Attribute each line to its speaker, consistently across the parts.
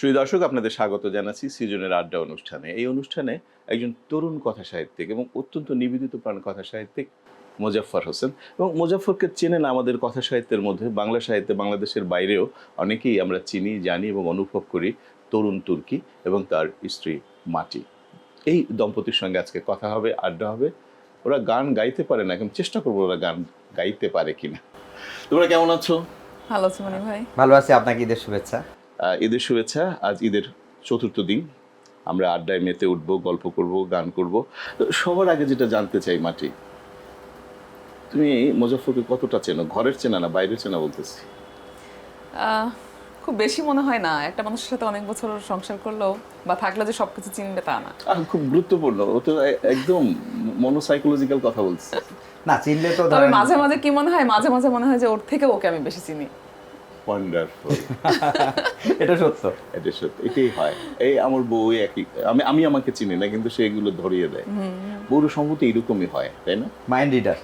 Speaker 1: সুধী দর্শক, আপনাদের স্বাগত জানাচ্ছি সৃজনের আড্ডা অনুষ্ঠানে। এই অনুষ্ঠানে একজন তরুণ কথা সাহিত্যিক এবং অত্যন্ত নিবেদিত প্রাণ কথা সাহিত্যিক মোজাফফর হোসেন। এবং মোজাফফরকে চেনেন আমাদের কথা সাহিত্যের মধ্যে, বাংলা সাহিত্যে বাংলাদেশের বাইরেও অনেকেই আমরা চিনি, জানি এবং অনুভব করি তরুণ তুর্কি এবং তার স্ত্রী মাটি। এই দম্পতির সঙ্গে আজকে কথা হবে, আড্ডা হবে। ওরা গান গাইতে পারে না, এখন চেষ্টা করবো ওরা গান গাইতে পারে কিনা। তোমরা কেমন আছো?
Speaker 2: ভালো আছি মনি ভাই।
Speaker 3: ভালো আছি। আপনাকে ঈদের শুভেচ্ছা।
Speaker 1: ঈদের শুভেচ্ছা। আজ ঈদের চতুর্থ দিন, আমরা আড্ডায় মেতে উঠবো, গল্প করব, গান করব। তো সবার আগে যেটা জানতে চাই মাটি, তুমি মোজাফফরকে কতটা চেনো? ঘরের চেনা না বাইরের চেনা বলতেছি?
Speaker 2: খুব বেশি মনে হয় না। একটা মানুষের সাথে অনেক বছর সংসার করলেও বা থাকলে যে সবকিছু চিনবে তা না।
Speaker 1: খুব গুরুত্বপূর্ণ। ও তো একদম মনোসাইকোলজিক্যাল কথা বলছে।
Speaker 3: না চিনলে তো
Speaker 2: তবে মাঝে মাঝে কি মনে হয়, মাঝে মাঝে মনে হয় যে ওর থেকে ওকে আমি বেশি চিনি।
Speaker 1: ওয়ান্ডারফুল।
Speaker 3: এটা সত্য,
Speaker 1: এটা সত্যি, এটাই হয়। এই আমার বউ একই, আমি আমাকে চিনি না কিন্তু সে এগুলো ধরিয়ে দেয়। বউর সম্ভবত এরকমই হয়, তাই না?
Speaker 3: Mind reader.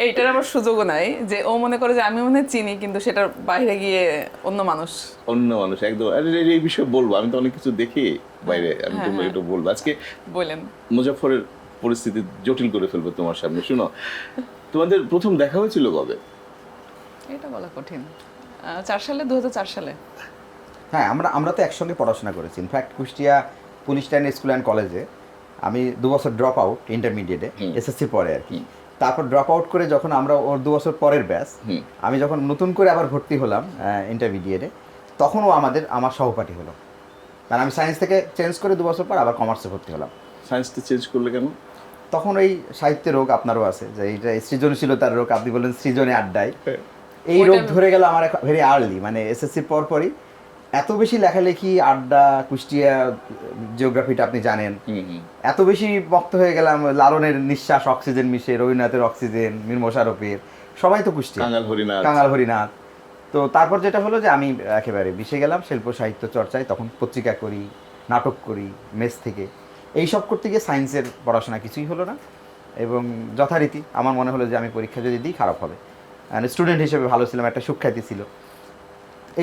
Speaker 2: এইটার আবার সুযোগও নাই যে ও মনে করে যে আমি মনে হয় চিনি, কিন্তু সেটার বাইরে গিয়ে অন্য মানুষ
Speaker 1: একদম। এই বিষয়ে বলবো, আমি তো অনেক কিছু দেখি বাইরে, আমি তোমাকে একটু বলবো। আজকে
Speaker 2: বলেন।
Speaker 1: মুজাফফরের পরিস্থিতি জটিল করে ফেলবো তোমার সামনে। শুনো, তোমাদের প্রথম দেখা হয়েছিল কবে?
Speaker 2: এটা বলা কঠিন। 4 সালে, 2004 সালে।
Speaker 3: হ্যাঁ, আমরা তো একসঙ্গে পড়াশোনা করেছি। In fact Kushtia police line school and কলেজে আমি 2 বছর ড্রপ আউট, ইন্টারমিডিয়েটে এসএসসির পরে আর কি। তারপর ড্রপ আউট করে যখন আমরা ওর 2 বছর পরের ব্যাচ, আমি যখন নতুন করে আবার ভর্তি হলাম ইন্টারমিডিয়েটে, তখনও আমার সহপাঠী হলো। কারণ আমি সায়েন্স থেকে চেঞ্জ করে 2 বছর পর আবার কমার্সে ভর্তি হলাম।
Speaker 1: সায়েন্সটা চেঞ্জ করলে কেন?
Speaker 3: তখন এই সাহিত্যের রোগ আপনারও আছে, যে এইটা সৃজনশীলতার রোগ, আপনি বললেন সৃজনে আড্ডায়, এই রোগ ধরে গেল আমার ভেরি আর্লি, মানে এসএসসির পরপরই। এত বেশি লেখালেখি, আড্ডা, কুষ্টিয়া জিওগ্রাফিটা আপনি জানেন, এত বেশি মক্ত হয়ে গেলাম। লালনের নিঃশ্বাস অক্সিজেন মিশে, রবীন্দ্রনাথের অক্সিজেন, মীর মোশাররফের, সবাই তো কুষ্টিয়া, কাঙাল হরিনাথ। তো তারপর যেটা হলো যে আমি একেবারে মিশে গেলাম শিল্প সাহিত্য চর্চায়। তখন পত্রিকা করি, নাটক করি মেস থেকে। এইসব করতে গিয়ে সায়েন্সের পড়াশোনা কিছুই হলো না, এবং যথারীতি আমার মনে হলো যে আমি পরীক্ষা যদি দিই খারাপ হবে। স্টুডেন্ট হিসেবে ভালো ছিলাম, একটা সুখ্যাতি ছিল।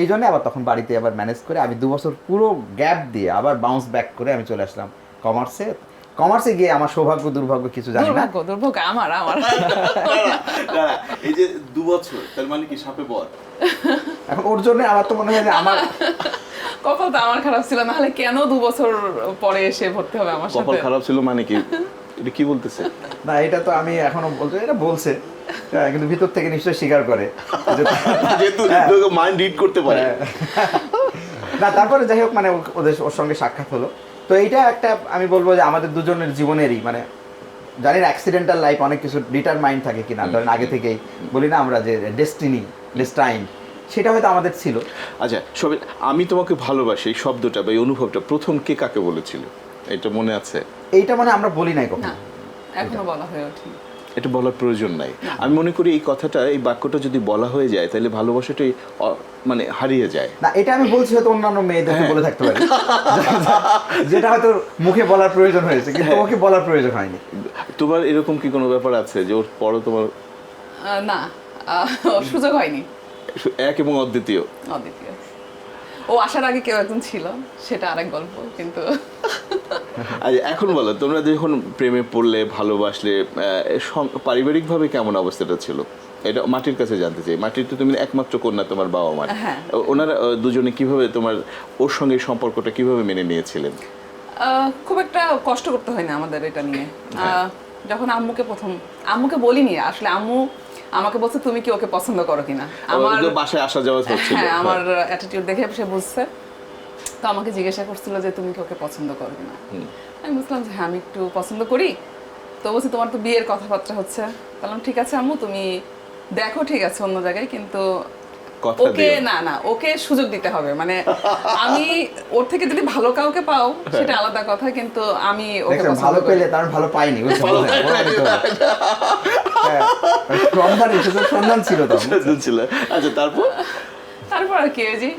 Speaker 3: এই জন্য আবার তখন বাড়িতে আবার ম্যানেজ করে আমি 2 বছর পুরো গ্যাপ দিয়ে আবার বাউন্স ব্যাক করে আমি চলে আসলাম কমার্সে গিয়ে আমার সৌভাগ্য দুর্ভাগ্য কিছু জানি না।
Speaker 2: দুর্ভাগ্য আমার।
Speaker 1: এই যে 2 বছর, তার মানে কি সাপে বর?
Speaker 3: এখন ওর জন্য আমার তো মনে হয় যে আমার
Speaker 2: কপালটা আমার খারাপ ছিল, না হলে কেন 2 বছর পরে এসে ভর্তি হবে আমার সাথে?
Speaker 1: কপাল খারাপ ছিল মানে কি? এটা কি বলতেছে?
Speaker 3: না, এটা তো আমি এখনো বলতে, এটা বলছে কিন্তু ভিতর থেকে নিশ্চয়ই স্বীকার করে
Speaker 1: যেহেতু মাইন্ড রিড করতে পারে।
Speaker 3: না, তারপরে যাই হোক, মানে ওর সঙ্গে সাক্ষাৎ হলো। তো এইটা একটা, আমি বলবো যে আমাদের দুজনের জীবনেরই, মানে জানি না অ্যাক্সিডেন্টাল লাইফ অনেক কিছু ডিটারমাইন্ড থাকে কিনা, ধরেন আগে থেকেই বলি না আমরা যে ডেস্টাইন, সেটা হয়তো আমাদের ছিল।
Speaker 1: আচ্ছা, সবে আমি তোমাকে ভালোবাসি এই শব্দটা বা এই অনুভবটা প্রথম কে কাকে বলেছিল, এটা মনে আছে?
Speaker 3: এইটা মানে আমরা বলি নাই কখনো,
Speaker 2: এখনো বলা হয়ে ওঠেনি।
Speaker 1: এটা বলার প্রয়োজন নাই। আমি মনে করি এই কথাটা, এই বাক্যটা যদি বলা হয়ে যায় তাহলে ভালোবাসাটাই মানে হারিয়ে যায়।
Speaker 3: না, এটা আমি বলছি হয়তো অন্যান্য মেয়েদেরকে বলে থাকতে পারি, যেটা হয়তো মুখে বলার প্রয়োজন হয়েছে, কিন্তু ওকে বলার প্রয়োজন হয়নি।
Speaker 1: তোমার এরকম কি কোনো ব্যাপার আছে যে ওর পরও তোমার?
Speaker 2: না, ওর সুযোগ হয়নি।
Speaker 1: এক এবং অদ্বিতীয়।
Speaker 2: ও আসার আগে কেউ একজন ছিল, সেটা আরেক গল্প। কিন্তু
Speaker 1: এখন বলো, তোমরা যখন প্রেমে পড়লে, ভালোবাসলে, পারিবারিকভাবে কেমন অবস্থাটা ছিল? এটা মাটির কাছে জানতে চাই। মাটির তো তুমি একমাত্র কন্যা তোমার বাবা মার। ওনারা দুজনে কিভাবে তোমার ওর সঙ্গে সম্পর্কটা কিভাবে মেনে নিয়েছিলেন?
Speaker 2: খুব একটা কষ্ট করতে হয় না আমাদের এটা নিয়ে। যখন আম্মুকে বলিনি আসলে, আম্মু আমাকে বলছে তুমি কি ওকে পছন্দ করো কিনা।
Speaker 1: আমার বাসায় আসা যাওয়া হচ্ছিল,
Speaker 2: আমার অ্যাটিটিউড দেখে সে বুঝছে। তো আমাকে জিজ্ঞাসা করছিল যে তুমি কি ওকে পছন্দ করো কিনা। আমি বুঝলাম যে হ্যাঁ আমি একটু পছন্দ করি। তো বলছি তোমার তো বিয়ের কথাবার্তা হচ্ছে। বললাম ঠিক আছে আম্মু, তুমি দেখো, ঠিক আছে অন্য জায়গায়, কিন্তু ওকে ওকে সুযোগ দিতে হবে। মানে আমি ওর থেকে যদি ভালো কাউকে পাও সেটা আলাদা কথা, কিন্তু আমি ওকে
Speaker 3: ভালো পেলে তার ভালো পাইনি, সন্ধান ছিল তো।
Speaker 1: আচ্ছা, তারপর
Speaker 2: আর কি, যে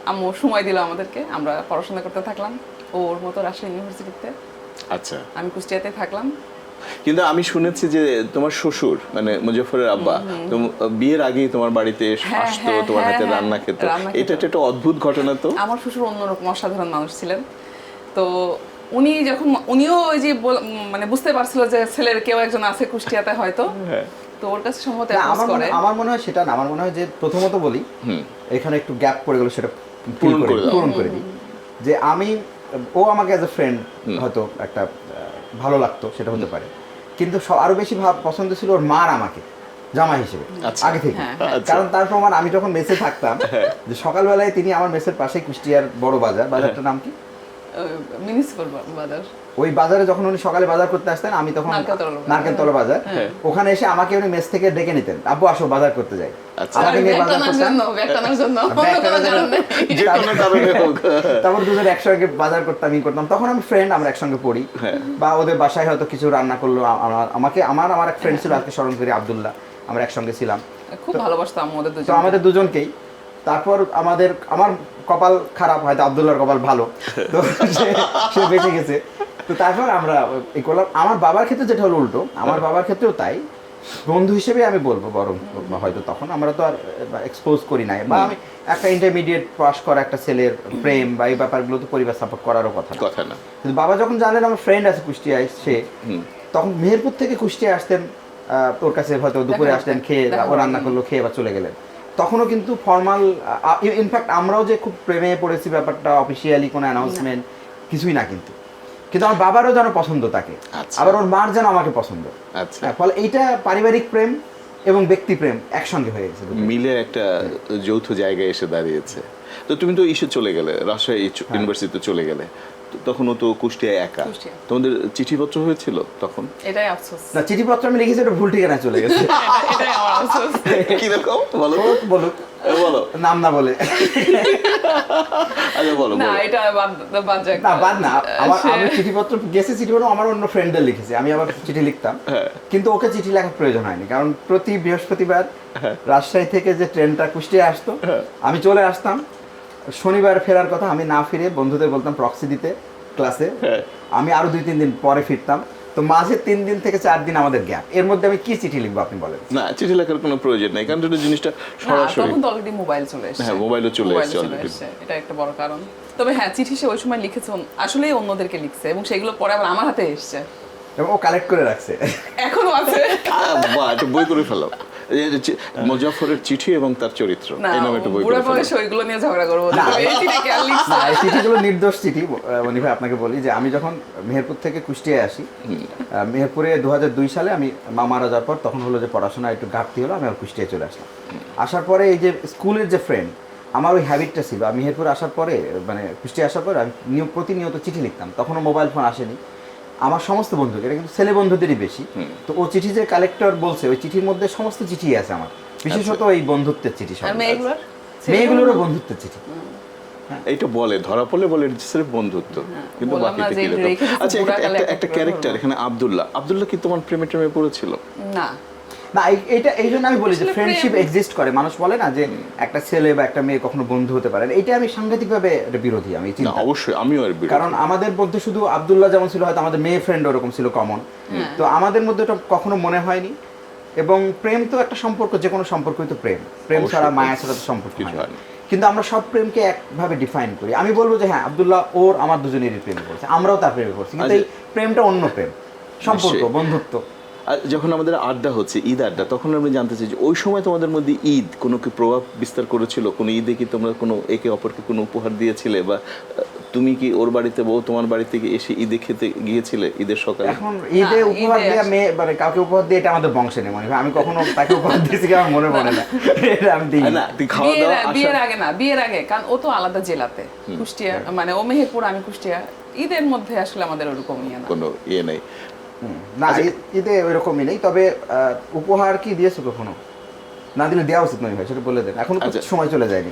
Speaker 2: আম্মু সময় দিল আমাদেরকে, আমরা পড়াশোনা করতে থাকলাম। ওর মতো রাজশাহী ইউনিভার্সিটিতে,
Speaker 1: আচ্ছা,
Speaker 2: আমি কুষ্টিয়াতে থাকলাম।
Speaker 1: কিন্তু আমি শুনেছি যে তোমার শ্বশুর মানে মুজাফফরের আব্বা তো বিয়ের আগেই তোমার বাড়িতে আসতো, তোমার হাতে রান্না খেত।
Speaker 2: রান্না খেত।
Speaker 1: এটা একটা অদ্ভুত ঘটনা তো।
Speaker 2: আমার শ্বশুর অন্যরকম অসাধারণ মানুষ ছিলেন। তো উনিও ওই যে মানে বুঝতে পারছিল যে ছেলের কেউ একজন আছে কুষ্টিয়াতে হয়তো, তো ওর কাছে সম্ভবত
Speaker 3: না,
Speaker 2: অ্যাপ্রোচ করে।
Speaker 3: আমার মনে হয় সেটা না, আমার মনে হয় যে প্রথমত বলি এখানে একটু গ্যাপ পড়ে গেল, সেটা
Speaker 1: পূরণ করে দাও।
Speaker 3: পূরণ করে দিই। যে ও আমাকে অ্যাজ এ ফ্রেন্ড হয়তো একটা ভালো লাগতো, সেটা হতে পারে, কিন্তু আরো বেশি পছন্দ ছিল ওর মার আমাকে জামাই হিসেবে
Speaker 1: আচ্ছা।
Speaker 3: আগে থেকে।
Speaker 2: হ্যাঁ,
Speaker 3: কারণ তার প্রমাণ আমি যখন মেসে থাকতাম, যে সকালবেলায় তিনি আমার মেসের পাশেই কুষ্টিয়ার বড় বাজারটার নাম কি,
Speaker 2: মিউনিসিপাল বাজার।
Speaker 3: ওই বাজারে যখন উনি সকালে বাজার করতে আসতেন, আমি তখন নারকেলতলা বাজার, ওখানে এসে আমাকে উনি মেস থেকে ডেকে নিতেন, আব্বু আসো বাজার করতে যাই।
Speaker 1: আচ্ছা।
Speaker 3: আমাকে নিয়ে বাজার করতেন,
Speaker 1: যে কোনো কারণে হোক।
Speaker 3: তারপর দুজন একসঙ্গে বাজার করতাম, করতাম, তখন আমি ফ্রেন্ড, আমরা একসঙ্গে পড়ি, বা ওদের বাসায় হয়তো কিছু রান্না করলো, আমার এক ফ্রেন্ড ছিল, আজকে স্মরণ করি, আব্দুল্লাহ, আমরা একসঙ্গে ছিলাম,
Speaker 2: খুব ভালোবাসতাম আমাদের
Speaker 3: তো
Speaker 2: দুজন।
Speaker 3: আমাদের দুজনকেই। তারপর আমার কপাল খারাপ, হয়তো আব্দুল্লাহর কপাল ভালো, তো সে বেঁচে গেছে। তো তারপর আমরা এই করলাম। আমার বাবার ক্ষেত্রে যেটা হলো উল্টো, আমার বাবার ক্ষেত্রেও তাই, বন্ধু হিসেবে আমি বলবো, বরং হয়তো তখন আমরা তো আর এক্সপোজ করি নাই, বা আমি একটা ইন্টারমিডিয়েট পাস করা একটা ছেলের প্রেম বা এই ব্যাপারগুলো তো পরিবার সাপোর্ট করারও কথা না। কিন্তু বাবা যখন জানলেন আমার ফ্রেন্ড আছে কুষ্টিয়ায়, সে তখন মেহেরপুর থেকে কুষ্টিয়া আসতেন, ওর কাছে হয়তো দুপুরে আসলেন, খেয়ে ও রান্না করলো, খেয়ে বা চলে গেলেন। তখনও কিন্তু ফর্মাল, ইনফ্যাক্ট আমরাও যে খুব প্রেমে পড়েছি ব্যাপারটা অফিসিয়ালি কোনো অ্যানাউন্সমেন্ট কিছুই না, কিন্তু আমার বাবারও যেন পছন্দ তাকে, আবার ওর মার যেন আমাকে পছন্দ। ফলে এইটা পারিবারিক প্রেম এবং ব্যক্তি প্রেম একসঙ্গে হয়ে গেছে,
Speaker 1: মিলে একটা যৌথ জায়গায় এসে দাঁড়িয়েছে। তো তুমি তো চলে গেলে, রাজশাহী ইউনিভার্সিটিতে চলে গেলে, তখনও তো কুষ্টিয়ায় একা, তোমাদের চিঠিপত্র হয়েছিল তখন?
Speaker 2: এটাই আফসোস।
Speaker 3: না, চিঠিপত্র আমি লিখেছি, এটা ভুল ঠিকানায় চলে গেছে।
Speaker 2: এটাই আমার আফসোস।
Speaker 1: কিরকম বলো?
Speaker 3: বলো, নাম না বলে।
Speaker 1: আচ্ছা বলো।
Speaker 2: না, এটা বাদ যাক।
Speaker 3: না, বাদ না, আমি চিঠিপত্র গেছে, চিঠিপত্র আমার অন্য ফ্রেন্ডদের লিখেছি, আমি আবার চিঠি লিখতাম, কিন্তু ওকে চিঠি লেখার প্রয়োজন হয়নি, কারণ প্রতি বৃহস্পতিবার রাজশাহী থেকে যে ট্রেনটা কুষ্টিয়া আসতো, আমি চলে আসতাম, শনিবার ফেরার কথা, আমি না ফিরে বন্ধুদের বলতাম প্রক্সি দিতে ক্লাসে, আমি আরো 2-3 দিন পরে ফিরতাম, তো মাঝে 3 দিন থেকে 4 দিন আমাদের গ্যাপ, এর মধ্যে আমি কি চিঠি লিখবো আপনি বলেন?
Speaker 1: না, চিঠি লেখার কোনো প্রয়োজন নাই, কারণ এটা জিনিসটা সরাসরি,
Speaker 2: তখন তো অলরেডি মোবাইল চলে এসেছে।
Speaker 1: হ্যাঁ, মোবাইলও চলে এসেছে অলরেডি,
Speaker 2: এটা একটা বড় কারণ। তবে হ্যাঁ, চিঠি সে ওই সময় লিখেছে, আসলেই অন্যদেরকে লিখছে, এবং সেগুলো পরে আবার আমার হাতে এসেছে,
Speaker 3: এবং ও কালেক্ট করে রাখছে,
Speaker 2: এখনো আছে।
Speaker 1: বাহ, একটা বই করে ফেলো, মুজাফফরের চিঠি এবং তার চরিত্র, এই নামে একটা বই করে
Speaker 2: বুড়া
Speaker 1: ফেলো।
Speaker 2: বয়সে ওইগুলো নিয়ে ঝগড়া করবো, এই চিঠি কেন লিখছে?
Speaker 3: না, এই চিঠিগুলো নির্দোষ চিঠি। মনি ভাই, আপনাকে বলি যে আমি যখন মেহেরপুর থেকে কুষ্টিয়ায় আসি, মেহেরপুরে 2002 সালে আমি মা মারা যাওয়ার পর, তখন হলো যে পড়াশোনা একটু ঘাটতি হলো, আমি আর কুষ্টিয়ায় চলে আসলাম। আসার পরে এই যে স্কুলের যে ফ্রেন্ড, আমার ওই হ্যাবিটটা ছিল, আমি মেহেরপুর আসার পরে, মানে কুষ্টিয়া আসার পরে আমি প্রতিনিয়ত চিঠি লিখতাম, তখনও মোবাইল ফোন আসেনি। আমার সমস্ত বন্ধুকে, এটা কিন্তু ছেলে বন্ধুদেরই বেশি, তো ও চিঠি যে কালেক্টর বলছে, ওই চিঠির মধ্যে সমস্ত চিঠি আছে আমার, বিশেষত এই বন্ধুত্বের চিঠি, মেয়েগুলোরও বন্ধুত্বের চিঠি।
Speaker 1: এইটা বলে ধরা পড়লে বলে সির্ফ বন্ধুত্ব, কিন্তু বাকিটা কি রকম? আচ্ছা, একটা ক্যারেক্টার এখানে আব্দুল্লাহ কি তোমার প্রেমে পড়েছিল?
Speaker 2: না
Speaker 3: না, এই জন্য আমি বলি যে ফ্রেন্ডশিপ এক্সিস্ট করে। মানুষ বলে না যে একটা ছেলে বা একটা মেয়ে কখনো বন্ধু হতে পারে, এটা আমি সাংঘাতিকভাবে বিরোধী, আমি চিন্তা।
Speaker 1: অবশ্যই আমিও এর বিরোধী,
Speaker 3: কারণ আমাদের মধ্যে শুধু আব্দুল্লাহ যেমন ছিল, হয়তো আমাদের মেয়ে ফ্রেন্ড ওরকম ছিল কমন, তো আমাদের মধ্যে এটা কখনো মনে হয়নি। এবং প্রেম তো একটা সম্পর্ক, যে কোনো সম্পর্কই তো প্রেম ছাড়া, মায়া ছাড়া তো সম্পর্ক হয় না। কিন্তু আমরা সব প্রেমকে একভাবে ডিফাইন করি। আমি বলবো যে হ্যাঁ, আব্দুল্লাহ ওর আমার দুজনেরই প্রেমে পড়ছে, আমরাও তার প্রেমে পড়ছি, কিন্তু এই প্রেমটা অন্য প্রেম, সম্পর্ক, বন্ধুত্ব।
Speaker 1: আর যখন আমাদের আড্ডা হচ্ছে, ঈদ আড্ডা, তখন আমি জানতে চাই যে ওই সময় তোমাদের মধ্যে ঈদ কোনো কি প্রভাব বিস্তার করেছিল? কোনো ঈদে কি তোমরা কোনো একে অপরকে কোনো উপহার দিয়েছিলে, বা তুমি কি ওর বাড়িতে বউ তোমার বাড়ি থেকে এসে ঈদে খেতে গিয়েছিলে ঈদের সকালে?
Speaker 3: এখন ঈদে উপহার দিয়ে মেয়ে, মানে কাউকে উপহার দিয়ে, এটা আমাদের বংশে নেই, মনে হয় আমি কখনো তাকে উপহার দিয়েছি কি আমার মনে পড়ে না, এটা আমি দিই না।
Speaker 2: বিয়ের আগে না, বিয়ের আগে, কারণ ও তো আলাদা জেলাতে, কুষ্টিয়া, মানে ও মেহেরপুর, আমি কুষ্টিয়া, ঈদের মধ্যে আসলে আমাদের ওরকম
Speaker 1: কোনো ইয়ে নেই।
Speaker 3: না, ঈদে ওইরকমই নেই। তবে উপহার কি দিয়েছো কখনো? না দিলে দেওয়া উচিত নয় ভাই, সেটা বলে দেন, এখন সময় চলে যায়নি।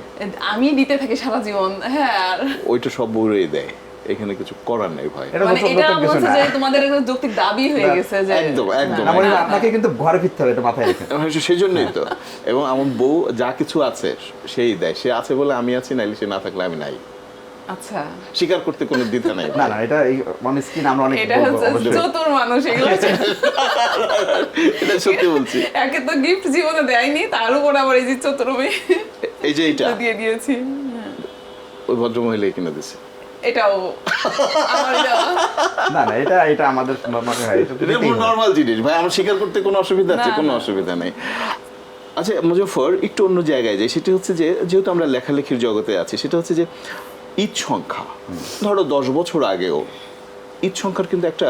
Speaker 2: আমি দিতে থাকি সারা জীবন। হ্যাঁ,
Speaker 1: ওইটা সব বউরাই দেয়, এখানে কিছু করার নেই ভাই।
Speaker 2: মানে এটা বলছে যে তোমাদের একটা যৌক্তিক দাবি হয়ে গেছে যে
Speaker 1: একদম একদম,
Speaker 3: আপনাকে কিন্তু ঘরে ফিরতে হবে, এটা মাথায় রেখে।
Speaker 1: সেই জন্যই তো। এবং আমার বউ যা কিছু আছে সেই দেয়, সে আছে বলে আমি আছি, নাইলে সে না থাকলে আমি নাই।
Speaker 2: আচ্ছা,
Speaker 1: স্বীকার করতে কোনো দ্বিধা নাই।
Speaker 3: না না, এটা এই অন স্ক্রিন আমরা অনেক
Speaker 2: এটা
Speaker 3: বলবো,
Speaker 2: হচ্ছে
Speaker 3: অবশ্যই।
Speaker 2: চতুর মানুষ এগুলো।
Speaker 1: এটা সত্যি বলছি।
Speaker 2: একে তো গিফট জীবনে দেয়নি, তার উপর আবার এই যে চতুর মেয়ে
Speaker 1: এই যে এইটা
Speaker 2: দিয়ে দিয়েছি।
Speaker 1: ওই ভদ্রমহিলাই কিনে দিছে।
Speaker 2: এটাও আমার দেওয়া।
Speaker 3: না না, এটা এটা আমাদের মনে হয় এটা তো
Speaker 1: এটা
Speaker 3: দিতেই হয়।
Speaker 1: নর্মাল জিনিস ভাই, আমার স্বীকার করতে কোনো অসুবিধা আছে?
Speaker 2: না,
Speaker 1: কোনো
Speaker 2: না।
Speaker 1: অসুবিধা নেই। আচ্ছা মুজফ্ফর, একটু অন্য জায়গায় যাই। সেটা হচ্ছে যে যেহেতু আমরা লেখালেখির জগতে আছি, সেটা হচ্ছে যে ঈদ সংখ্যা, ধরো 10 বছর আগেও ঈদ সংখ্যার কিন্তু একটা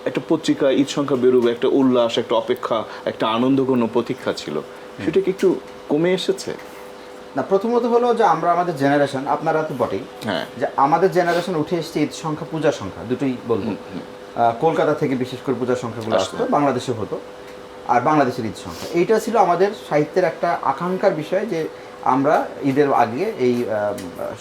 Speaker 1: একটা পত্রিকা, ঈদ সংখ্যা বেরোবে, একটা উল্লাস, একটা অপেক্ষা, একটা আনন্দঘন প্রতীক্ষা ছিল। সেটা কি একটু কমে এসেছে?
Speaker 3: না, প্রথমত হলো যে আমরা আমাদের জেনারেশন, আপনারা তো বটেই,
Speaker 1: হ্যাঁ।
Speaker 3: যে আমাদের জেনারেশন উঠে এসেছে ঈদ সংখ্যা, পূজার সংখ্যা দুটোই বলবো। কলকাতা থেকে বিশেষ করে পূজার সংখ্যাগুলো আসতো, বাংলাদেশে হতো, আর বাংলাদেশের ঈদ সংখ্যা, এইটা ছিল আমাদের সাহিত্যের একটা আকাঙ্ক্ষার বিষয় যে আমরা ঈদের আগে এই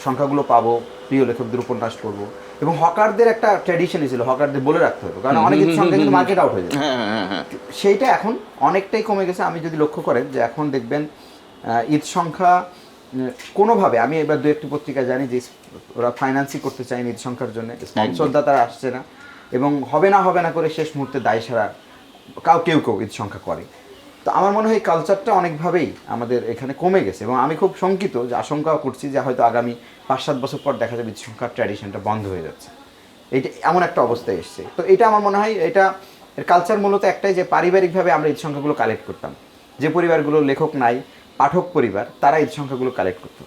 Speaker 3: সংখ্যাগুলো পাবো, প্রিয় লেখকদের উপন্যাস পড়বো। এবং হকারদের একটা ট্র্যাডিশনই ছিল, হকারদের বলে রাখতে হতো, কারণ অনেক ঈদ সংখ্যা কিন্তু মার্কেট আউট হয়ে যায়।
Speaker 1: হ্যাঁ হ্যাঁ হ্যাঁ।
Speaker 3: সেইটা এখন অনেকটাই কমে গেছে। আমি যদি লক্ষ্য করেন যে এখন দেখবেন ঈদ সংখ্যা কোনোভাবে, আমি এবার দু একটি পত্রিকা জানি যে ওরা ফাইন্যান্সই করতে চায় ঈদ সংখ্যার জন্য, স্পন্সরদাতারা আসছে না, এবং হবে না করে শেষ মুহূর্তে দায় সারা কেউ ঈদ সংখ্যা করে। তো আমার মনে হয় এই কালচারটা অনেকভাবেই আমাদের এখানে কমে গেছে, এবং আমি খুব শঙ্কিত, যে আশঙ্কাও করছি যে হয়তো আগামী 5-7 বছর পর দেখা যাবে ঈদ সংখ্যার ট্র্যাডিশনটা বন্ধ হয়ে যাচ্ছে। এইটা এমন একটা অবস্থায় এসছে। তো এটা আমার মনে হয় এটা এর কালচার মূলত একটাই, যে পারিবারিকভাবে আমরা ঈদ সংখ্যাগুলো কালেক্ট করতাম। যে পরিবারগুলো লেখক নাই, পাঠক পরিবার, তারা ঈদ সংখ্যাগুলো কালেক্ট করতো।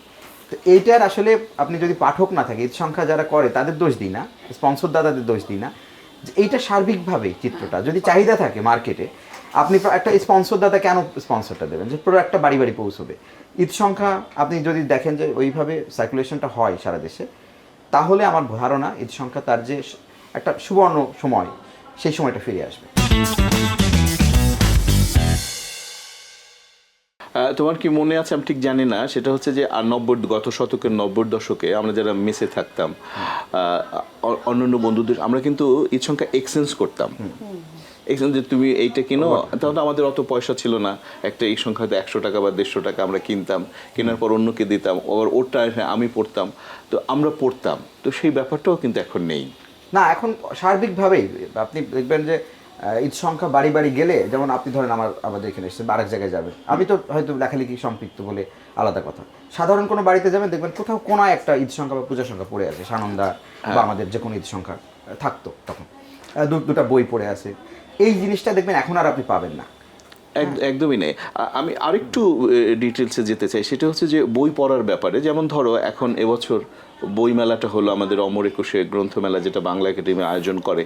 Speaker 3: তো এইটার আসলে আপনি যদি পাঠক না থাকে, ঈদ সংখ্যা যারা করে তাদের দোষ দিই না, স্পন্সর দাদাদের দোষ দিই না, যে এইটা সার্বিকভাবেই চিত্রটা যদি চাহিদা থাকে মার্কেটে, আপনি একটা স্পন্সর দাদা কেন স্পন্সরটা দেবেন যে পুরো একটা বাড়ি বাড়ি পৌঁছবে। ঈদ সংখ্যা আপনি যদি দেখেন যে ওইভাবে সার্কুলেশনটা হয় সারা দেশে, তাহলে আমার ধারণা ঈদ সংখ্যা তার যে একটা সুবর্ণ সময়, সেই সময়টা ফিরে আসবে।
Speaker 1: তোমার কি মনে আছে আমি ঠিক জানি না, সেটা হচ্ছে যে গত শতকের 90 দশকে আমরা যারা মেসে থাকতাম, অন্যান্য বন্ধুদের আমরা কিন্তু ঈদ সংখ্যা এক্সচেঞ্জ করতাম। এক্সচেঞ্জ, যে তুমি এইটা কিনো, তখন তো আমাদের অত পয়সা ছিল না, একটা এই সংখ্যা 100 টাকা বা 150 টাকা আমরা কিনতাম, কেনার পর অন্যকে দিতাম, আবার ওরটা আমি পড়তাম, তো আমরা পড়তাম। তো সেই ব্যাপারটাও কিন্তু এখন নেই।
Speaker 3: না, এখন সার্বিকভাবেই আপনি দেখবেন যে ঈদ সংখ্যা বাড়ি বাড়ি গেলে, যেমন আপনি ধরেন আমাদের এখানে এসেছেন, আরেক জায়গায় যাবেন, আমি তো হয়তো লেখালেখি সম্পৃক্ত বলে আলাদা কথা, সাধারণ কোনো বাড়িতে যাবেন দেখবেন কোথাও কোনায় একটা ঈদ সংখ্যা বা পূজা সংখ্যা পড়ে আছে, সানন্দা বা আমাদের যে কোনো ঈদ সংখ্যা থাকতো তখন, দুটা বই পড়ে আছে। এই জিনিসটা দেখবেন এখন আর আপনি পাবেন না।
Speaker 1: একদমই নেই। আমি আরেকটু ডিটেলসে যেতে চাই, সেটা হচ্ছে যে বই পড়ার ব্যাপারে। যেমন ধরো এখন এবছর বই মেলাটা হলো আমাদের অমর একুশে গ্রন্থমেলা, যেটা বাংলা একাডেমি আয়োজন করে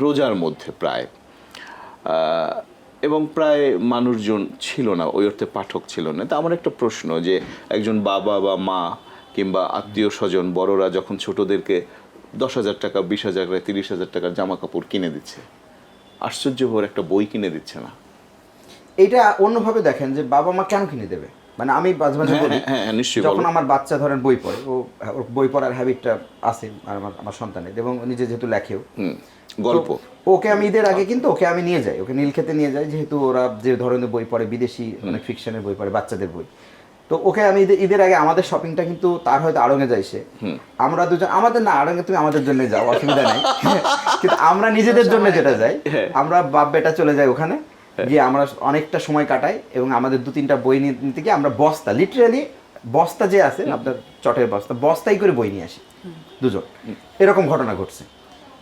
Speaker 1: রোজার মধ্যে প্রায়, এবং প্রায় মানুষজন ছিল না, ওই অর্থে পাঠক ছিল না। তা আমার একটা প্রশ্ন, যে একজন বাবা বা মা কিংবা আত্মীয় স্বজন বড়রা যখন ছোটদেরকে 10,000 টাকা, 20,000 টাকা, 30,000 টাকার জামা কাপড় কিনে দিচ্ছে, আশ্চর্যভর একটা বই কিনে দিচ্ছে না।
Speaker 3: এইটা অন্যভাবে দেখেন যে বাবা মা কেন কিনে দেবে, মানে আমি মাঝে মাঝে বলি, যখন আমার বাচ্চা ধরেন বই পড়ে, ওর বই পড়ার হ্যাবিটটা আছে আমার সন্তানের, এবং নিজে যেহেতু লেখেও
Speaker 1: গল্প,
Speaker 3: ওকে আমি ঈদের আগে কিন্তু ওকে আমি নিয়ে যাই, ওকে নীলক্ষেতে নিয়ে যাই, যেহেতু ওরা যে ধরনের বই পড়ে, বিদেশি অনেক ফিকশনের বই পড়ে, বাচ্চাদের বই। তো ওকে আমি ঈদের আগে, আমাদের শপিংটা কিন্তু তার হয়তো আড়ঙে যায়, সে আমরা দুজন, আমাদের না আড়ঙে, তুমি আমাদের জন্য যাও, অসুবিধা নেই, কিন্তু আমরা নিজেদের জন্য যেটা যাই, আমরা বাপ বেটা চলে যাই ওখানে গিয়ে, আমরা অনেকটা সময় কাটাই, এবং আমাদের 2-3টা বই নিতে গিয়ে আমরা বস্তা, লিটারালি বস্তা যে আছে আপনার চটের বস্তাই করে বই নিয়ে আসি দুজন। এরকম ঘটনা ঘটছে।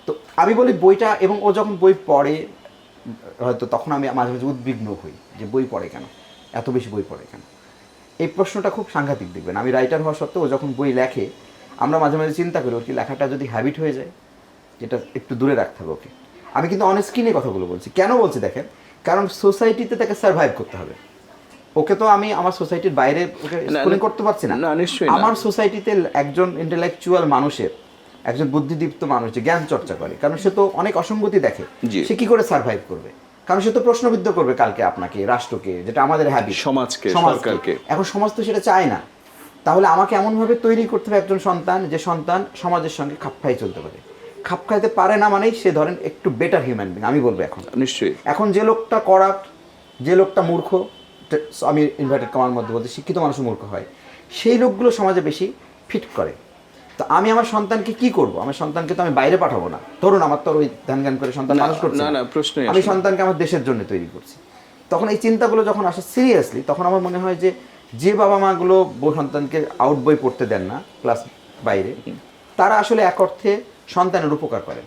Speaker 3: তো আমি বলি বইটা, এবং ও যখন বই পড়ে হয়তো তখন আমি মাঝে মাঝে উদ্বিগ্ন হই যে বই পড়ে কেন, এত বেশি বই পড়ে কেন। এই প্রশ্নটা খুব সাংঘাতিক, দেখবেন আমি রাইটার হওয়া সত্ত্বেও ও যখন বই লেখে, আমরা মাঝে মাঝে চিন্তা করি ওর কি লেখাটা যদি হ্যাবিট হয়ে যায়, এটা একটু দূরে রাখতে হবে ওকে। আমি কিন্তু অন স্ক্রিনে কথাগুলো বলছি, কেন বলছি দেখেন, কারণ সোসাইটিতে তাকে সার্ভাইভ করতে হবে। ওকে তো আমি আমার সোসাইটির বাইরে ওকে স্কুলিং করতে পারছি না। আমার সোসাইটিতে একজন ইন্টেলেকচুয়াল মানুষের, একজন বুদ্ধিদীপ্ত মানুষ যে জ্ঞান চর্চা করে, কারণ সে তো অনেক অসঙ্গতি দেখে, সে কি করে সার্ভাইভ করবে, কারণ সে তো প্রশ্নবিদ্ধ করবে কালকে আপনাকে, রাষ্ট্রকে, যেটা আমাদের হ্যাবিট,
Speaker 1: সমাজকে, সরকারকে।
Speaker 3: এখন সমাজ তো সেটা চায় না। তাহলে আমাকে এমনভাবে তৈরি করতে হবে একজন সন্তান, যে সন্তান সমাজের সঙ্গে খাপ খাই চলতে পারে। খাপ খাইতে পারে না মানেই সে ধরেন একটু বেটার হিউম্যান বিং, আমি বলবো এখন
Speaker 1: নিশ্চয়ই।
Speaker 3: এখন যে লোকটা করাপ্ট, যে লোকটা মূর্খ, আমি ইনভার্টেড কমার মধ্যে বলতে শিক্ষিত মানুষও মূর্খ হয়, সেই লোকগুলো সমাজে বেশি ফিট করে। তো আমি আমার সন্তানকে কি করব? আমার সন্তানকে তো আমি বাইরে পাঠাবো না। ধরুন আমার তো আর ওই ধ্যান জ্ঞান করে সন্তান মানুষ করছি
Speaker 1: না, প্রশ্নই
Speaker 3: আমি
Speaker 1: আসে না।
Speaker 3: সন্তানকে আমার দেশের জন্য তৈরি করছি। তখন এই চিন্তাগুলো যখন আসে সিরিয়াসলি, তখন আমার মনে হয় যে বাবা মাগুলো সন্তানকে আউট বই পড়তে দেন না ক্লাস বাইরে, তারা আসলে এক অর্থে সন্তানের উপকার করেন।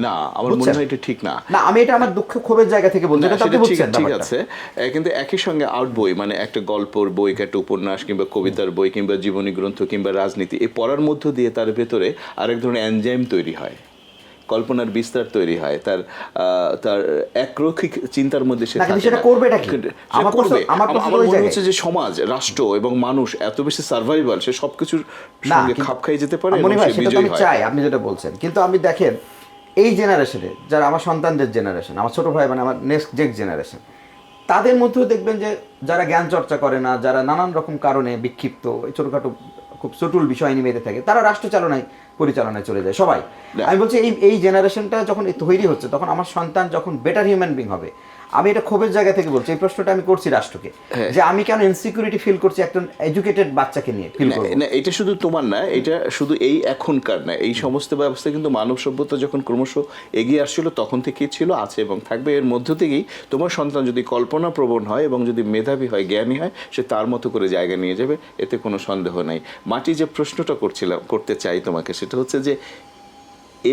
Speaker 1: না, আমার মনে
Speaker 3: বুঝছেন?
Speaker 1: হয় এটা ঠিক না।
Speaker 3: না, আমি এটা আমার দুঃখ ক্ষোভের জায়গা থেকে বলছি,
Speaker 1: না,
Speaker 3: এটা তো আপনি
Speaker 1: সেটা
Speaker 3: বুঝছেন
Speaker 1: ঠিক
Speaker 3: ব্যাপারটা।
Speaker 1: আছে, কিন্তু একই সঙ্গে আউট বই মানে একটা গল্পের বই, একটা উপন্যাস কিংবা কবিতার বই কিংবা জীবনী গ্রন্থ কিংবা রাজনীতি, এই পড়ার মধ্য দিয়ে তার ভেতরে আরেক ধরনের এনজাইম তৈরি হয়, কল্পনার বিস্তার তৈরি হয়, তার একরৈখিক চিন্তার মধ্যে সে
Speaker 3: না, কিন্তু
Speaker 1: থাকে
Speaker 3: সেটা
Speaker 1: না।
Speaker 3: করবেটা কি?
Speaker 1: সে
Speaker 3: আমার
Speaker 1: করবে।
Speaker 3: প্রশ্ন- আমার প্রশ্ন
Speaker 1: আমার
Speaker 3: ওই
Speaker 1: মনে
Speaker 3: জায়গায়।
Speaker 1: হচ্ছে যে সমাজ, রাষ্ট্র এবং মানুষ এত বেশি সার্ভাইভাল, সে সবকিছুর
Speaker 3: না,
Speaker 1: সঙ্গে
Speaker 3: কিন্তু-
Speaker 1: খাপ খাইয়ে যেতে পারে
Speaker 3: মনি
Speaker 1: এবং
Speaker 3: ভাই,
Speaker 1: সে
Speaker 3: সেটা তো
Speaker 1: বিজয়ী
Speaker 3: আমি
Speaker 1: হয়।
Speaker 3: চাই আপনি যেটা বলছেন, কিন্তু আমি দেখেন এই জেনারেশনে যারা আমার সন্তানদের জেনারেশন, আমার ছোট ভাই মানে আমার নেক্সট জেনারেশন, তাদের মধ্যেও দেখবেন যে যারা জ্ঞান চর্চা করে না, যারা নানান রকম কারণে বিক্ষিপ্ত, এই ছোটখাটো খুব চটুল বিষয় নিয়ে মেতে থাকে, তারা পরিচালনায় চলে যায় সবাই।
Speaker 1: না।
Speaker 3: আমি বলছি এই জেনারেশনটা যখন তৈরি হচ্ছে, তখন আমার সন্তান যখন বেটার হিউম্যান বিং হবে, আমি এটা ক্ষোভের জায়গা থেকে বলছি, এই প্রশ্নটা আমি করছি রাষ্ট্রকে,
Speaker 1: হ্যাঁ।
Speaker 3: যে আমি কেন ইনসিকিউরিটি ফিল করছি একজন এডুকেটেড বাচ্চাকে নিয়ে ফিল করবো।
Speaker 1: না, এটা শুধু তোমার না, এটা শুধু এই এখনকার না, এই সমস্ত ব্যবস্থা কিন্তু মানব সভ্যতা যখন ক্রমশ এগিয়ে আসছিল তখন থেকেই ছিল, আছে এবং থাকবে। এর মধ্য থেকেই তোমার সন্তান যদি কল্পনা প্রবণ হয় এবং যদি মেধাবী হয়, জ্ঞানী হয়, সে তার মতো করে জায়গা নিয়ে যাবে, এতে কোনো সন্দেহ নাই। মাটি যে প্রশ্নটা করতে চাই তোমাকে, সেটা হচ্ছে যে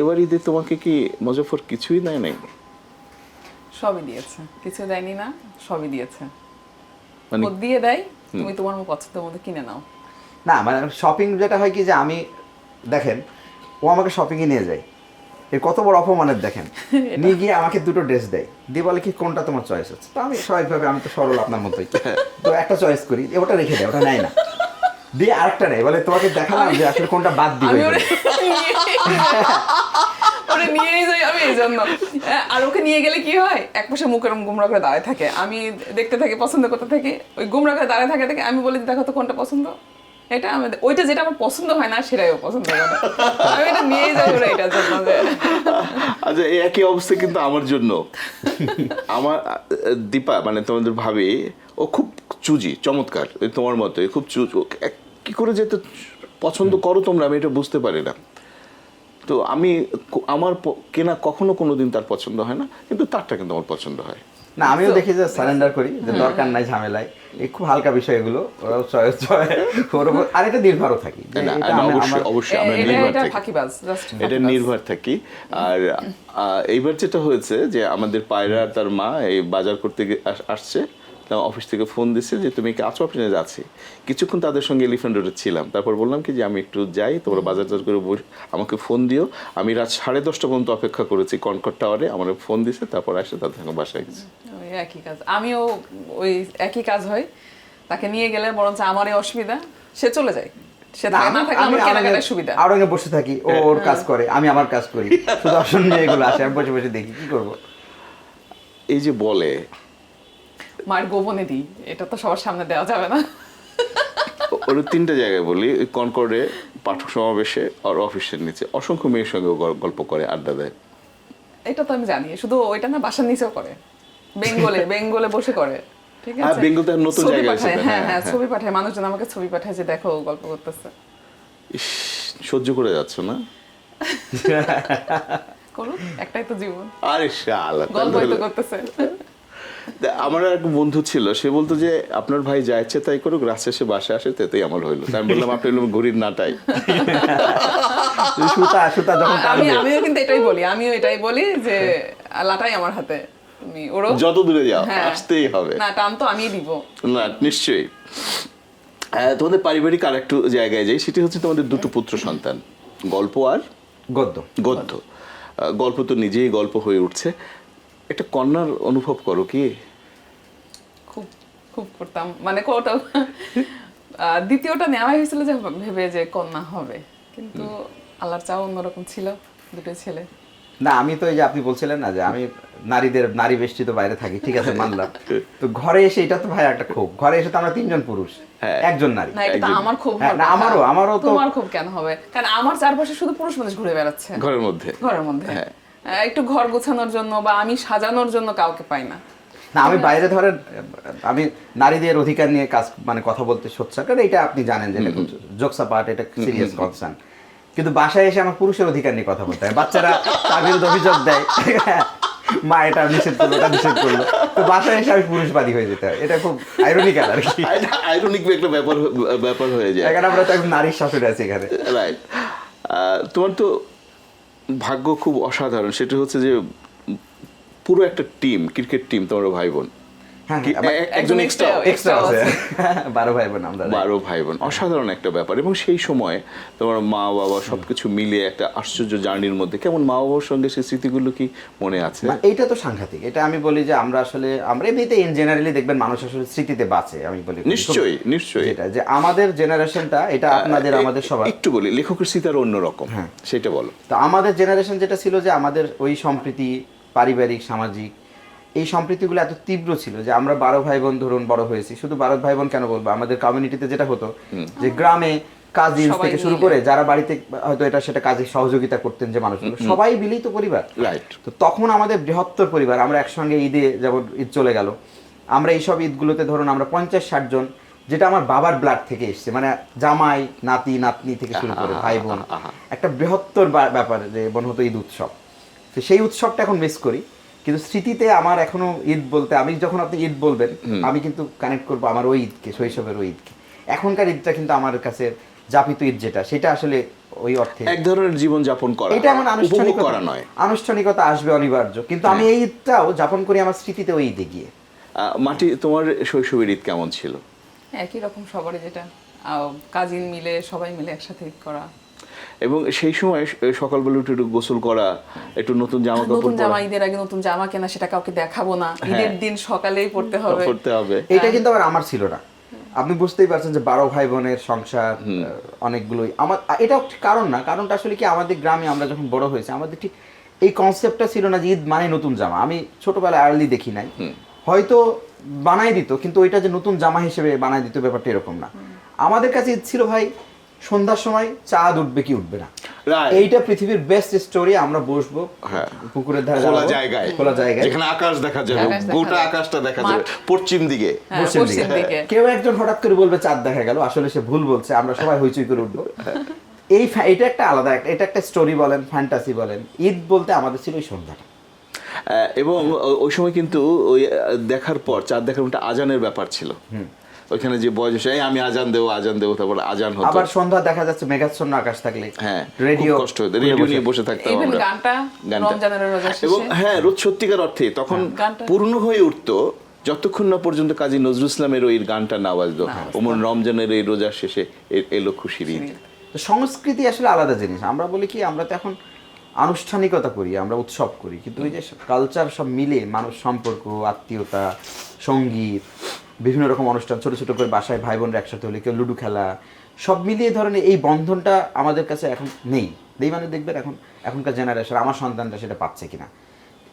Speaker 1: এবার ঈদে তোমাকে কি মুজাফফর কিছুই দেয় নাই?
Speaker 2: সবই দিয়েছে, কিছু দেয়নি না, সবই দিয়েছে।
Speaker 1: মানে
Speaker 2: খোদ দিয়ে দেয়, তুমি তোমার পছন্দের মধ্যে কিনে নাও।
Speaker 3: না, মানে শপিং যেটা হয় কি, যে আমি দেখেন ও আমাকে শপিংয়ে নিয়ে যায়, এর কত বড় অপমানের দেখেন, নিয়ে গিয়ে আমাকে দুটো ড্রেস দেয়, দিয়ে বলে কি কোনটা তোমার চয়েস হচ্ছে, তো আমি স্বাভাবিকভাবে, আমি তো সরল আপনার মতোই, তো একটা চয়েস করি, ওটা রেখে দেয়, ওটা নেয় না, দিয়ে আরেকটা নেয়, বলে তোমাকে দেখালাম যে আসলে কোনটা বাদ দিবে।
Speaker 2: আমি ওরে নিয়েই যাই আমি এই জন্য। আর ওকে নিয়ে গেলে কি হয়, এক পাশে মুখ এরকম গুমরা করে দাঁড়ায় থাকে, আমি দেখতে থাকি, পছন্দ করতে থাকি, ওই গুমরা করে দাঁড়ায় থাকে, আমি বলি দেখো তো কোনটা পছন্দ, এটা আমি ওইটা যেটা আমার পছন্দ হয় না সেটাই ও পছন্দ করে, আমি এটা নিয়েই যাই ওরা এটার জন্য যে
Speaker 1: আচ্ছা, এই একই অবস্থা কিন্তু আমার জন্য। আমার দীপা মানে তোমাদের ভাবি, ও খুব চুজি, চমৎকার, ওই তোমার মতো খুব কি করে যেতে পছন্দ করো তোমরা, আমি এটা বুঝতে পারি না। তো আমার কেনা কখনো কোনোদিন তার পছন্দ হয় না, কিন্তু তারটা কিন্তু আমার পছন্দ হয়।
Speaker 3: না, আমিও দেখি যে সারেন্ডার করি, যে দরকার নাই ঝামেলায়, এই খুব হালকা বিষয় এগুলো, ওরাও চয়েস ওর উপর, আর এটা নির্ভরও থাকি যে
Speaker 1: না,
Speaker 3: এটা
Speaker 1: না,
Speaker 3: আমি
Speaker 1: অবশ্যই অবশ্যই আমরা নির্ভর
Speaker 2: এটা
Speaker 1: থাকি,
Speaker 2: ফাঁকিবাজ, জাস্ট
Speaker 1: এটা নির্ভর থাকি। আর এইবার যেটা হয়েছে যে আমাদের পায়রা তার মা এই বাজার করতে আসছে, অফিস থেকে ফোন দিচ্ছে যে তুমি কি আছো? অফিসে যাচ্ছি। কিছুক্ষণ তাদের সঙ্গে এলিফ্যান্ট রোডে ছিলাম, তারপর বললাম কি যে আমি একটু যাই, তোমরা বাজার করে আমাকে ফোন দিও। আমি রাত 10:30 পর্যন্ত অপেক্ষা করেছি কনকর্ড টাওয়ারে, আমার ফোন দিছে, তারপর আসে তাদের সঙ্গে বাসায় গেছি।
Speaker 2: ওই একই কাজ, আমিও ওই একই কাজ হয়, তাকে নিয়ে গেলে বরঞ্চ আমারই অসুবিধা, সে চলে যায়, সে থাকে না থাকে আমার কেনাকাটার সুবিধা।
Speaker 3: আড়ঙ্গে বসে থাকি, ও ওর কাজ করে, আমি আমার কাজ করি, সুদর্শন নিয়ে এগুলো আসে, আমি বসে বসে দেখি কি করবো।
Speaker 1: এই যে বলে
Speaker 2: মায়ের গোপনে দিই, এটা তো সবার সামনে দেওয়া যাবে না।
Speaker 1: ওর 3টে জায়গায় বলি, কনকর্ডে, পাঠক সমাবেশে আর অফিসের নিচে অসংখ্য মেয়ের সঙ্গে গল্প করে, আড্ডা দেয়।
Speaker 2: এটা তো আমি জানি, শুধু ওইটা না, বাসার নিচেও করে, বেঙ্গলে বসে করে, ঠিক
Speaker 1: আর
Speaker 2: আছে।
Speaker 1: বেঙ্গল তো নতুন
Speaker 2: ছবি
Speaker 1: জায়গায়
Speaker 2: পাঠায়,
Speaker 1: আছে,
Speaker 2: হ্যাঁ
Speaker 1: হ্যাঁ,
Speaker 2: হ্যাঁ, ছবি পাঠায়, মানুষজন আমাকে ছবি পাঠায় যে দেখো ও গল্প করতেছে।
Speaker 1: ইস, সহ্য করে যাচ্ছ না?
Speaker 2: করুক, একটাই তো জীবন,
Speaker 1: আরে শালা,
Speaker 2: গল্পই তো করতেছে।
Speaker 1: আমার এক বন্ধু ছিল, সে বলতো যে আপনার ভাই যা ইচ্ছে তাই করুক, রাত শেষে বাসে আসে, তাতেই আমার হইলো। তাই আমি বললাম আপনি হলো ঘড়ির নাটাই।
Speaker 3: সুতা যখন টানবে,
Speaker 2: আমিও কিন্তু এটাই বলি যে লাটাই আমার হাতে, তুমি ওরও
Speaker 1: যত দূরে যাও
Speaker 2: হ্যাঁ।
Speaker 1: আসতেই হবে।
Speaker 2: না, টান তো আমিই দিব।
Speaker 1: না, নিশ্চয়ই। তোমাদের পারিবারিক আর একটু জায়গায় যাই, সেটি হচ্ছে তোমাদের 2টো পুত্র সন্তান, গল্প আর গদ্য। গল্প তো নিজেই গল্প হয়ে উঠছে, একটা কন্যার অনুভব করো কি?
Speaker 2: খুব খুব করতাম, মানে দ্বিতীয়টা নেওয়া হয়েছিল যে ভেবে যে কন্যা হবে, কিন্তু আল্লাহর চাও অন্যরকম ছিল, দুটোই ছেলে।
Speaker 3: না, আমি তো এই যে আপনি বলছিলেন না যে আমি নারী বেষ্টিত বাইরে থাকি, ঠিক আছে মানলাম, তো ঘরে এসে এটা তো ভাই একটা ক্ষোভ, ঘরে এসে তো আমরা 3জন পুরুষ,
Speaker 1: হ্যাঁ।
Speaker 3: একজন নারী।
Speaker 2: না, এটা তো আমার খুব
Speaker 3: হ্যাঁ, না, আমারও তো।
Speaker 2: তোমার খুব কেন হবে, কারণ আমার চারপাশে শুধু পুরুষ মানুষ ঘুরে বেড়াচ্ছে
Speaker 1: ঘরের মধ্যে
Speaker 2: হ্যাঁ। একটু ঘর গোছানোর জন্য বা আমি সাজানোর জন্য কাউকে পাই না।
Speaker 3: না, আমি বাইরে ধরেন, আমি নারীদের অধিকার নিয়ে কাজ মানে কথা বলতে সোচ্চার, কারণ এটা আপনি জানেন যে এটা জোকসা পার্ট, এটা সিরিয়াস কনসার্ন। কিন্তু বাসায় এসে আমার পুরুষের অধিকার নিয়ে কথা বলতে হয়। বাচ্চারা তার বিরুদ্ধে অভিযোগ দেয়, মা এটা নিষেধ করলো, ওটা নিষেধ করলো, তো বাসায় এসে আমি পুরুষবাদী হয়ে যেতে হয়। এটা খুব আইরনিক্যাল আর কি,
Speaker 1: আইরনিক একটা ব্যাপার হয়ে যায়।
Speaker 3: এখানে আমরা তো এখন নারীর শাশুড়ি আছি এখানে।
Speaker 1: রাইট। তোমার তো ভাগ্য খুব অসাধারণ, সেটা হচ্ছে যে পুরো একটা টিম, ক্রিকেট টিম, তোমার ভাই বোন
Speaker 3: হ্যাঁ,
Speaker 1: একজন এক্সট্রা
Speaker 3: এক্সট্রা আছে, 12 ভাই বোন আমরা।
Speaker 1: 12 ভাই বোন, অসাধারণ একটা ব্যাপার। এবং সেই সময় তোমার মা বাবা সবকিছু মিলিয়ে একটা আশ্চর্য জার্নির মধ্যে, কেমন মা বাবার সঙ্গে সেই স্মৃতিগুলো কি মনে আছে?
Speaker 3: এইটা তো সাংঘাতিক। এটা আমি বলি যে আমরা আসলে, আমরা এমনিতে ইন জেনারেলি দেখবেন মানুষ আসলে স্মৃতিতে বাঁচে, আমি বলি
Speaker 1: নিশ্চয়ই নিশ্চয়ই।
Speaker 3: এটা যে আমাদের জেনারেশনটা, এটা আপনাদের আমাদের সবার
Speaker 1: একটু বলি, লেখকের স্মৃতি আর অন্যরকম,
Speaker 3: হ্যাঁ
Speaker 1: সেটা বলো।
Speaker 3: তো আমাদের জেনারেশন যেটা ছিল যে আমাদের ওই সম্প্রীতি, পারিবারিক সামাজিক এই সম্প্রীতিগুলো এত তীব্র ছিল যে আমরা 12 ভাই বোন ধরুন বড় হয়েছি। শুধু 12 ভাই বোন কেন বলবো, আমাদের কমিউনিটিতে যেটা হতো যে গ্রামে কাজিন থেকে শুরু করে যারা বাড়িতে হয়তো এটা সেটা কাজে সহযোগিতা করতেন যে মানুষগুলো, সবাই মিলেই তো পরিবার।
Speaker 1: রাইট।
Speaker 3: তো তখন আমাদের বৃহত্তর পরিবার, আমরা একসঙ্গে ঈদে, যেমন ঈদ চলে গেল, আমরা এইসব ঈদগুলোতে ধরুন আমরা 50-60 জন, যেটা আমার বাবার ব্লাড থেকে এসছে, মানে জামাই নাতি নাতনি থেকে শুরু করে ভাই বোন, একটা বৃহত্তর ব্যাপার যে বোন হতো ঈদ উৎসব। তো সেই উৎসবটা এখন মিস করি, কিন্তু স্মৃতিতে আমার এখনো ঈদ বলতে, আমি যখন আপনি ঈদ বলবেন আমি কিন্তু কানেক্ট করবো আমার ওই ঈদকে, শৈশবের ওই ঈদকে। এখনকার ঈদটা কিন্তু আমার কাছে জাপিত ঈদ যেটা, সেটা আসলে ওই অর্থে
Speaker 1: এক ধরনের জীবন যাপন করা,
Speaker 3: এটা আমার
Speaker 1: উপভোগ করা নয়।
Speaker 3: আনুষ্ঠানিকতা আসবে অনিবার্য, কিন্তু আমি এই ঈদটাও যাপন করি আমার স্মৃতিতে ওই ঈদে গিয়ে।
Speaker 1: মাটি, তোমার শৈশবের ঈদ কেমন ছিল?
Speaker 2: একই রকম সবারই, যেটা কাজিন মিলে সবাই মিলে একসাথে ঈদ করা,
Speaker 1: এবং সেই সময় সকালবেলা উঠে একটু গোসল করা, একটু নতুন জামা কাপড়
Speaker 2: নতুন জামা,
Speaker 1: পরা,
Speaker 2: ঈদের আগে নতুন জামা কেনা, সেটা কাউকে দেখাবো না, ঈদের দিন সকালেই পড়তে হবে।
Speaker 3: এটা কিন্তু আমার ছিল না। আপনি বুঝতেই পারছেন যে 12 ভাই বোনের সংসার, অনেকগুলোই আমার, এটা কারণ না, কারণটা আসলে কি আমাদের গ্রামে আমরা যখন বড় হয়েছে আমাদের ঠিক এই কনসেপ্টটা ছিল না যে ঈদ মানে নতুন জামা। আমি ছোটবেলায় আর্লি দেখি নাই, হয়তো বানাই দিত, কিন্তু ওইটা যে নতুন জামা হিসেবে বানাই দিত ব্যাপারটা এরকম না। আমাদের কাছে ঈদ ছিল ভাই সন্ধ্যার সময় চাঁদ উঠবে কি উঠবে না, এইটা পৃথিবীর বেস্ট স্টোরি। আমরা বসবো পুকুরের ধারে,
Speaker 1: খোলা জায়গায়, যেখানে আকাশ দেখা যাবে, গোটা আকাশটা দেখা যাবে পশ্চিম দিকে।
Speaker 3: কেউ একজন হঠাৎ করে বলবে চাঁদ দেখা গেল, আসলে সে ভুল বলছে, আমরা সবাই হইচই করে উঠবো। এটা একটা আলাদা, এটা একটা স্টোরি বলেন, ফ্যান্টাসি বলেন। ঈদ বলতে আমাদের ছিল ওই সন্ধ্যাটা।
Speaker 1: এবং ওই সময় কিন্তু ওই দেখার পর, চাঁদ দেখার একটা আজানের ব্যাপার ছিল ওইখানে, যে বয়স আমি আজান দেবো, তারপর আজান হতো।
Speaker 3: আবার সন্ধ্যা দেখা যাচ্ছে মেঘাচ্ছন্ন আকাশ থাকলে,
Speaker 1: হ্যাঁ
Speaker 3: রেডিও
Speaker 1: কষ্ট হতো, রেডিও নিয়ে বসে থাকতাম আমরা,
Speaker 2: গানটা রমজানের রোজা শেষে,
Speaker 1: এবং হ্যাঁ রোজ সত্যিকার অর্থে তখন পূর্ণ হয়ে উঠতো যতক্ষণ না পর্যন্ত কাজী নজরুল ইসলামের ওই গানটা না বাজতো, ওমন রমজানের এই রোজার শেষে এলো খুশির ঈদ।
Speaker 3: সংস্কৃতি আসলে আলাদা জিনিস। আমরা বলি কি, আমরা তো এখন আনুষ্ঠানিকতা করি, আমরা উৎসব করি, কিন্তু ওই যে কালচার সব মিলে মানুষ, সম্পর্ক, আত্মীয়তা, সঙ্গীত, বিভিন্ন রকম অনুষ্ঠান, ছোট ছোট করে বাসায় ভাই বোনরা একসাথে হলে, কেউ লুডো খেলা, সব মিলিয়ে ধরনের এই বন্ধনটা আমাদের কাছে এখন নেই। মানে দেখবেন এখনকার জেনারেশন, আমার সন্তানটা সেটা পাচ্ছে কিনা,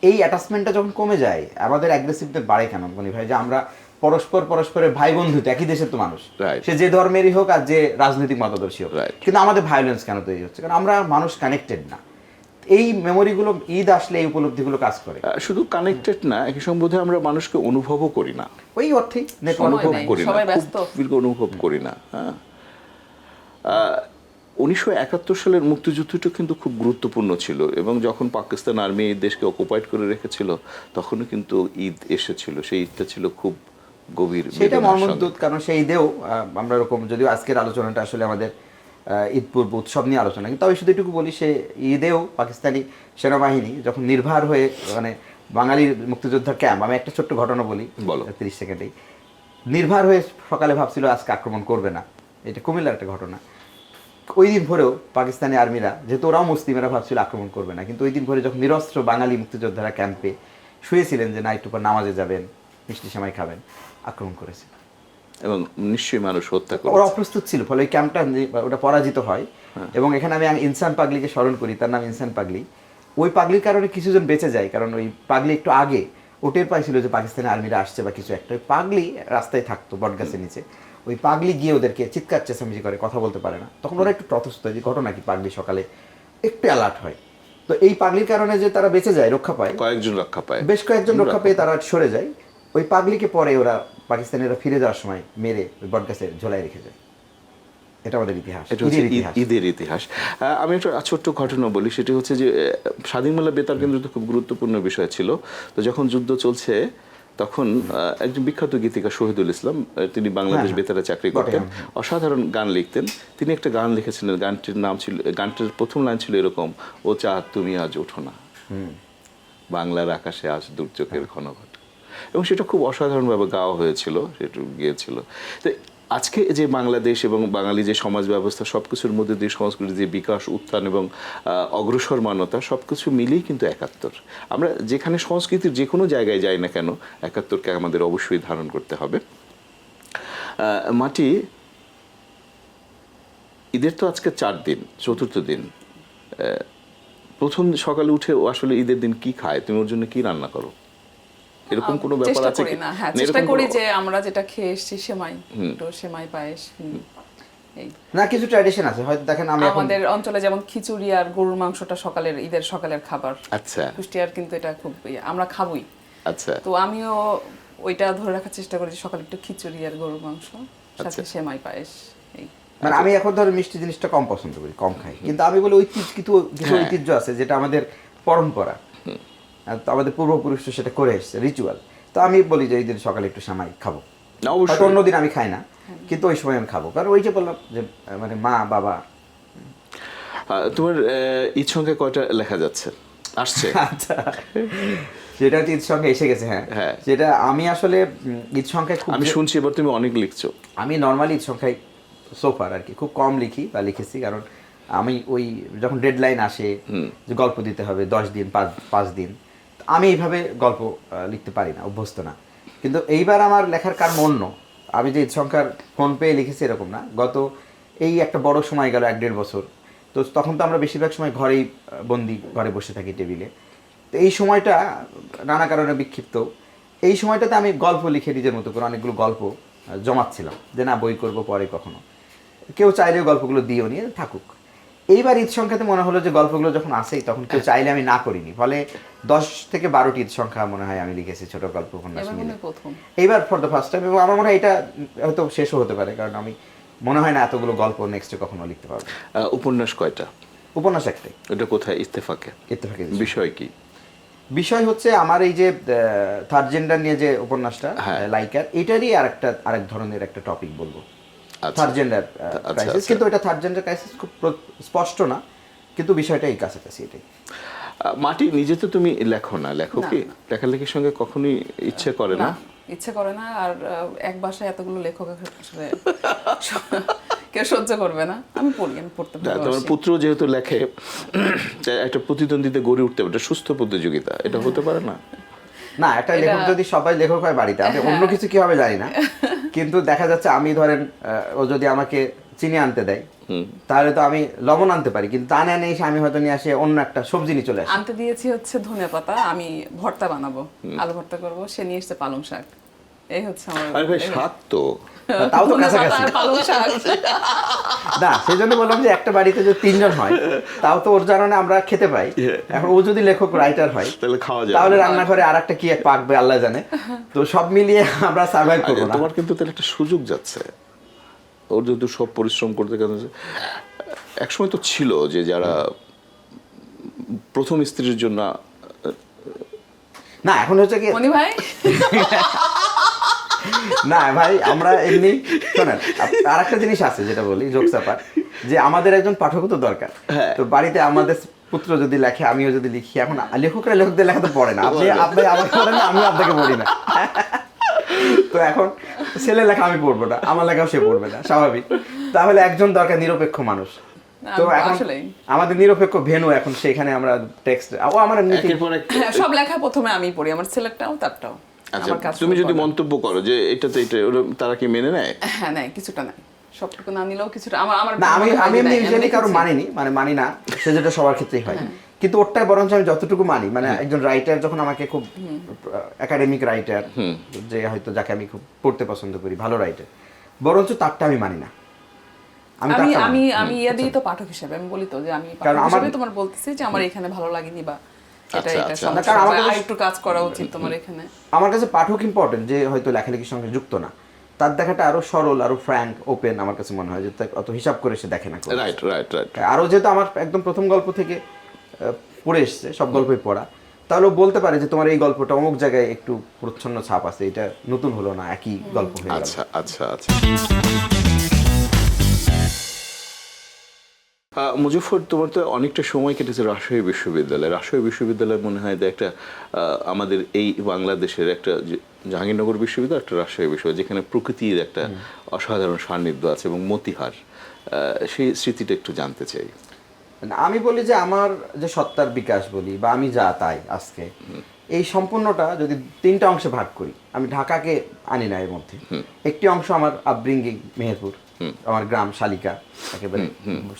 Speaker 3: এই অ্যাটাচমেন্টটা যখন কমে যায়, আমাদের অ্যাগ্রেসিভদের বাড়ে কেন মনে ভাই, যে আমরা পরস্পরের ভাই বন্ধু, একই দেশের তো মানুষ, সে যে ধর্মেরই হোক আর যে রাজনৈতিক মতাদর্শী হোক, কিন্তু আমাদের ভায়োলেন্স কেন তৈরি হচ্ছে? কারণ আমরা মানুষ কানেক্টেড না। এই মেমোরিগুলো ঈদ আসলে এই উপলব্ধিগুলো কাজ করে।
Speaker 1: শুধু কানেক্টেড না, একই সঙ্গে বোধহয় আমরা মানুষকে অনুভবও করি না,
Speaker 3: ওই অর্থেই
Speaker 1: অনুভব করি না, অনুভব করি না। হ্যাঁ, 1971 সালের মুক্তিযুদ্ধটা কিন্তু খুব গুরুত্বপূর্ণ ছিল, এবং যখন পাকিস্তান আর্মি এই দেশকে অকুপাইড করে রেখেছিল তখনও কিন্তু ঈদ এসেছিল। সেই ঈদটা ছিল খুব গভীর,
Speaker 3: সেটা মর্মন্তুদ। কারণ সেই ঈদেও আমরা এরকম, যদিও আজকের আলোচনাটা আসলে আমাদের ঈদ পূর্ব উৎসব নিয়ে আলোচনা, কিন্তু আমি শুধু এটুকু বলি, সে ঈদেও পাকিস্তানি সেনাবাহিনী যখন নির্ভর হয়ে, মানে বাঙালির মুক্তিযোদ্ধার ক্যাম্প, আমি একটা ছোট্ট ঘটনা বলি 30 সেকেন্ডেই, নির্ভর হয়ে সকালে ভাবছিল আজকে আক্রমণ করবে না, এটা কুমিল্লার একটা ঘটনা। ওই দিন ভোরেও পাকিস্তানি আর্মিরা, যেহেতু ওরাও মুসলিমেরা, ভাবছিল আক্রমণ করবে না, কিন্তু ওই দিন ভোরে যখন নিরস্ত্র বাঙালি মুক্তিযোদ্ধারা ক্যাম্পে শুয়েছিলেন যে না একটু পর নামাজে যাবেন, মিষ্টি সেমাই খাবেন, আক্রমণ করেছে,
Speaker 1: এবং নিশ্চয়ই মানুষ হত্যা করে।
Speaker 3: ওরা অপ্রস্তুত ছিল, ফলে ওই ক্যাম্পটা ওটা পরাজিত হয়। এবং এখানে আমি ইনসান পাগলিকে স্মরণ করি, তার নাম ইনসান পাগলি। ওই পাগলির কারণে কিছুজন বেঁচে যায়, কারণ ওই পাগলি একটু আগে ওটের পাইছিল যে পাকিস্তানি আর্মিরা আসছে বা কিছু একটা, ওই পাগলি রাস্তায় থাকতো বটগাছের নিচে, ওই পাগলি গিয়ে ওদেরকে চিৎকার চেঁচামেচি করে, কথা বলতে পারে না, তখন ওরা একটু ততস্থ হয় যে ঘটনা কি, পাগলি সকালে একটু অ্যালার্ট হয়। তো এই পাগলির কারণে যে তারা বেঁচে যায়, রক্ষা পায়,
Speaker 1: কয়েকজন রক্ষা পায়,
Speaker 3: বেশ কয়েকজন রক্ষা পেয়ে তারা সরে যায়। ওই পাগলিকে পরে ওরা পাকিস্তানিরা ফিরে যাওয়ার সময় মেরে ওই বটগাছে ঝোলায় রেখে যায়। এটা আমাদের ইতিহাস,
Speaker 1: এটা হচ্ছে
Speaker 3: ঈদের ইতিহাস।
Speaker 1: ঈদের ইতিহাস। আমি একটা ছোট্ট ঘটনা বলি, সেটি হচ্ছে যে স্বাধীন মেলা বেতার কেন্দ্র তো খুব গুরুত্বপূর্ণ বিষয় ছিল। তো যখন যুদ্ধ চলছে তখন একজন বিখ্যাত গীতিকা শহীদুল ইসলাম, তিনি বাংলাদেশ বেতারে চাকরি করতেন, অসাধারণ গান লিখতেন। তিনি একটা গান লিখেছিলেন, গানটির প্রথম লাইন ছিল এরকম: ও চাঁদ তুমি আজ ওঠো না, বাংলার আকাশে আজ দুর্যোগের ঘন ঘটা। এবং সেটা খুব অসাধারণভাবে গাওয়া হয়েছিল, সেটা গিয়েছিল। তো আজকে যে বাংলাদেশ এবং বাঙালি যে সমাজ ব্যবস্থা, সব কিছুর মধ্যে দিয়ে সংস্কৃতির যে বিকাশ, উত্থান এবং অগ্রসরমানতা, সব কিছু মিলেই কিন্তু ৭১। আমরা যেখানে সংস্কৃতির যে কোনো জায়গায় যাই না কেন, ৭১কে আমাদের অবশ্যই ধারণ করতে হবে। মাটি, ঈদের তো আজকে ৪ দিন, চতুর্থ দিন। প্রথম সকালে উঠে ও আসলে ঈদের দিন কি খায়, তুমি ওর জন্য কি রান্না করো? এরকম কোনো ব্যাপার
Speaker 2: চেষ্টা
Speaker 1: আছে
Speaker 2: করি
Speaker 1: কি?
Speaker 2: না, হ্যাঁ
Speaker 1: না,
Speaker 2: চেষ্টা
Speaker 1: এরকম
Speaker 2: করি
Speaker 1: কোনো-
Speaker 2: যে আমরা যেটা খেয়ে এসেছি সেমাই, তো সেমাই পায়েস, এই
Speaker 3: না, কিছু ট্র্যাডিশন আছে হয়তো। দেখেন আমি এখন
Speaker 2: আমাদের অঞ্চলে যেমন খিচুড়ি আর গরুর মাংসটা সকালের, ঈদের সকালের খাবার।
Speaker 1: আচ্ছা
Speaker 2: কুষ্টিয়ার কিন্তু এটা খুব আমরা খাবই।
Speaker 1: আচ্ছা
Speaker 2: তো আমিও ওইটা ধরে রাখার চেষ্টা করি যে সকালে একটু খিচুড়ি আর গরুর মাংস, সাথে সেমাই পায়েস, এই
Speaker 3: মানে আমি এখন ধরো মিষ্টি জিনিসটা কম পছন্দ করি, কম খাই, কিন্তু আমি বলি ঐতিহ্য, কিছু
Speaker 1: হ্যাঁ।
Speaker 3: ঐতিহ্য আছে যেটা আমাদের পরম্পরা, আর তো আমাদের পূর্বপুরুষরা সেটা করে এসেছে, রিচুয়াল। তো আমি বলি যে এই দিন সকালে একটু সেমাই খাবো।
Speaker 1: না, অবশ্যই।
Speaker 3: হয়তো অন্যদিন আমি খাই না, কিন্তু ওই সময় আমি খাবো, কারণ ওই যে বললাম যে মানে মা বাবা।
Speaker 1: তোমার ঈদ সংখ্যা কয়টা লেখা যাচ্ছে, আসছে?
Speaker 3: আচ্ছা, সেটা হচ্ছে ঈদ সংখ্যা এসে গেছে। হ্যাঁ,
Speaker 1: হ্যাঁ।
Speaker 3: সেটা আমি আসলে ঈদ সংখ্যায় খুব
Speaker 1: আমি শুনছি এবার তুমি অনেক লিখছো।
Speaker 3: আমি নর্মালি ঈদ সংখ্যায় সোফার আর কি খুব কম লিখি বা লিখেছি, কারণ আমি ওই যখন ডেডলাইন আসে যে গল্প দিতে হবে 10 দিন, 5 দিন, আমি এইভাবে গল্প লিখতে পারি না, অভ্যস্ত না। কিন্তু এইবার আমার লেখার কারণ অন্য। আমি যে ঈদ সংখ্যার ফোন পেয়ে লিখেছি এরকম না, গত এই একটা বড় সময় গেল 1-1.5 বছর। তো তখন তো আমরা বেশিরভাগ সময় ঘরেই বন্দি, ঘরে বসে থাকি টেবিলে। তো এই সময়টা নানা কারণে বিক্ষিপ্ত, এই সময়টাতে আমি গল্প লিখে নিজের মতো করে অনেকগুলো গল্প জমাচ্ছিলাম, যে না বই করব পরে কখনো, কেউ চাইলেও গল্পগুলো দিয়েও নিয়ে থাকুক। এইবার ঈদ সংখ্যাতে মনে হলো যে গল্পগুলো যখন আসেই তখন কেউ চাইলে আমি না করিনি, ফলে 10 থেকে 12টি ঈদ সংখ্যা মনে হয় আমি লিখেছি, ছোট গল্প উপন্যাস
Speaker 2: এবার
Speaker 3: মিলে
Speaker 2: মনে হয় প্রথম।
Speaker 3: এইবার ফর দ্য ফার্স্ট টাইম। এবং আমার মনে হয় এটা হয়তো শেষও হতে পারে, কারণ আমি মনে হয় না এতগুলো গল্প নেক্সটে কখনো লিখতে পারবো।
Speaker 1: উপন্যাস কয়টা?
Speaker 3: উপন্যাস একটাই,
Speaker 1: এটা কোথায়? ইত্তেফাকে।
Speaker 3: ইত্তেফাকে।
Speaker 1: বিষয় কি?
Speaker 3: বিষয় হচ্ছে আমার এই যে থার্ড জেন্ডার নিয়ে যে উপন্যাসটা,
Speaker 1: হ্যাঁ।
Speaker 3: লাইকার, এটারই আরেক ধরনের একটা টপিক বলবো,
Speaker 1: আচ্ছা।
Speaker 3: থার্ড জেন্ডার
Speaker 1: আচ্ছা,
Speaker 3: ক্রাইসিস।
Speaker 1: আচ্ছা।
Speaker 3: কিন্তু এটা থার্ড জেন্ডার ক্রাইসিস খুব স্পষ্ট না, কিন্তু বিষয়টা এই কাছাকাছি এটাই।
Speaker 1: মাটি, নিজে তো তুমি লেখো না, লেখো
Speaker 2: না,
Speaker 1: কি?
Speaker 2: না।
Speaker 1: লেখালেখির সঙ্গে কখনোই ইচ্ছে করে না?
Speaker 2: না, ইচ্ছে করে না। আর এক বাসায় এতগুলো লেখক আসলে কেউ সহ্য করবে না। আমি পড়ি, আমি পড়তে
Speaker 1: তোমার
Speaker 2: ভালোবাসি।
Speaker 1: পুত্র যেহেতু লেখে, একটা প্রতিদ্বন্দ্বিতা গড়ে উঠতে হবে, একটা সুস্থ প্রতিযোগিতা, এটা হতে পারে না?
Speaker 3: না, একটা লেখক যদি সবাই লেখক হয় বাড়িতে, আমি অন্য কিছু কি হবে জানি না, কিন্তু দেখা যাচ্ছে আমি ধরেন ও যদি আমাকে চিনি আনতে দেয়, তাহলে তো আমি লবণ আনতে পারি, কিন্তু তা না নিয়ে এসে আমি হয়তো নিয়ে আসে অন্য একটা সবজি নিয়ে চলে আসি।
Speaker 2: আনতে দিয়েছি হচ্ছে ধনেপাতা, আমি ভর্তা বানাবো, আলু ভর্তা করব, সে নিয়ে এসেছে পালং শাক। এই হচ্ছে আমার।
Speaker 1: আরে ভাই, শাক তো
Speaker 3: তাও তো
Speaker 2: ধনেপাতা
Speaker 3: কাছাকাছি।
Speaker 2: আর পালং শাক।
Speaker 3: না, সেই জন্য বললাম যে একটা বাড়িতে যদি 3 জন হয়, তাও তো ওর কারণে আমরা খেতে পাই। এখন ও যদি লেখক রাইটার হয়,
Speaker 1: তাহলে খাওয়া যায়।
Speaker 3: তাহলে রান্নাঘরে আর একটা কি এক পাকবে আল্লাহ জানে। তো সব মিলিয়ে আমরা সার্ভাইভ করবো না।
Speaker 1: তোমার কিন্তু তাহলে একটা সুযোগ যাচ্ছে, ওর যেহেতু সব পরিশ্রম করতে গেছে। একসময় তো ছিল যে যারা প্রথম স্ত্রীর জন্য,
Speaker 3: না এখন হচ্ছে কি,
Speaker 2: মনি ভাই,
Speaker 3: না ভাই, আমরা এমনি শোনেন, আর একটা জিনিস আছে যেটা বলি জোকসাপার, যে আমাদের একজন পাঠকও তো দরকার। তো বাড়িতে আমাদের পুত্র যদি লেখে, আমিও যদি লিখি, এখন লেখকরা লেখকদের লেখা তো পড়ে না, আপনি আমাকে পড়েন না, আমিও আপনাকে পড়ি না। তো এখন ছেলে লেখা আমি পড়বো না, আমার লেখাও সে পড়বে না, স্বাভাবিক। তাহলে একজন দরকার, নিরপেক্ষ মানুষ। তো এখন আমাদের নিরপেক্ষ ভেন্যু, এখন সেখানে আমরা টেক্সট, ও আমার
Speaker 1: একের পর এক।
Speaker 2: হ্যাঁ, সব লেখা প্রথমে আমি পড়ি, আমার ছেলেরটাও তারটাও।
Speaker 1: আচ্ছা,
Speaker 2: আমার কাজ
Speaker 1: তুমি
Speaker 2: শুরু
Speaker 1: যদি
Speaker 2: করে।
Speaker 1: মন্তব্য করো যে এটাতে এটা, তারা কি মেনে নেয়?
Speaker 2: হ্যাঁ, নেয়, কিছুটা নেয়, সবটুকু না নিলেও কিছুটা। আমার
Speaker 3: না, আমি
Speaker 2: মনে হয় যে
Speaker 3: এমনি
Speaker 2: নেয়,
Speaker 3: ইউজুয়ালি কারো
Speaker 2: দেখেছি।
Speaker 3: মানিনি, মানে মানি না, সে যেটা সবার ক্ষেত্রেই হয়। কিন্তু ওরটা বরঞ্চ আমি যতটুকু মানি, মানে একজন রাইটার যখন আমাকে খুব একাডেমিক রাইটার, যে হয়তো যাকে আমি খুব পড়তে পছন্দ করি, ভালো রাইটার, বরঞ্চ তারটা আমি মানি না।
Speaker 2: আমি
Speaker 3: তারটা
Speaker 2: আমি
Speaker 3: মানি।
Speaker 2: আমি ইয়া দিই তো পাঠক হিসেবে, আমি বলি তো যে আমি
Speaker 3: কারণ
Speaker 2: পাঠক
Speaker 3: আমার-
Speaker 2: হিসেবে তোমার বলতেছি যে আমার এখানে ভালো লাগেনি, বা এটা
Speaker 1: আচ্ছা,
Speaker 2: এটা
Speaker 1: আচ্ছা।
Speaker 2: সমস্যা,
Speaker 3: কারণ আমার
Speaker 2: বা
Speaker 3: কাছে-
Speaker 2: আর একটু কাজ করা উচিত তোমার এখানে।
Speaker 3: আমার কাছে পাঠক ইম্পর্টেন্ট, যে হয়তো লেখালেখির সঙ্গে যুক্ত না, তার দেখাটা আরো সরল, আরো ফ্র্যাঙ্ক, ওপেন আমার কাছে মনে হয়, যে অত হিসাব করে সে দেখে না।
Speaker 1: Right right right.
Speaker 3: আরো যেহেতু আমার একদম প্রথম গল্প থেকে পড়ে এসছে, সব গল্পই পড়া, তাহলে ও বলতে পারে যে তোমার এই গল্পটা অমুক জায়গায় একটু প্রচ্ছন্ন ছাপ আছে, এটা নতুন হলো না, একই গল্প হয়ে গেল।
Speaker 1: আচ্ছা আচ্ছা আচ্ছা। মুজফ্ফর, তোমার তো অনেকটা সময় কেটেছে রাজশাহী বিশ্ববিদ্যালয়। রাজশাহী বিশ্ববিদ্যালয় মনে হয় যে একটা আমাদের এই বাংলাদেশের একটা জাহাঙ্গীরনগর বিশ্ববিদ্যালয়, একটা রাজশাহী বিশ্ববিদ্যালয়, যেখানে প্রকৃতির একটা অসাধারণ সান্নিধ্য আছে এবং মতিহার, সেই স্মৃতিটা একটু জানতে চাই।
Speaker 3: আমি বলি যে আমার যে সত্তার বিকাশ বলি বা আমি যা তাই আজকে, এই সম্পূর্ণটা যদি তিনটা অংশে ভাগ করি, আমি ঢাকাকে আনি না এর মধ্যে। একটি অংশ আমার আপব্রিঙ্গিং মেহেরপুর, আমার গ্রাম শালিকা, একেবারে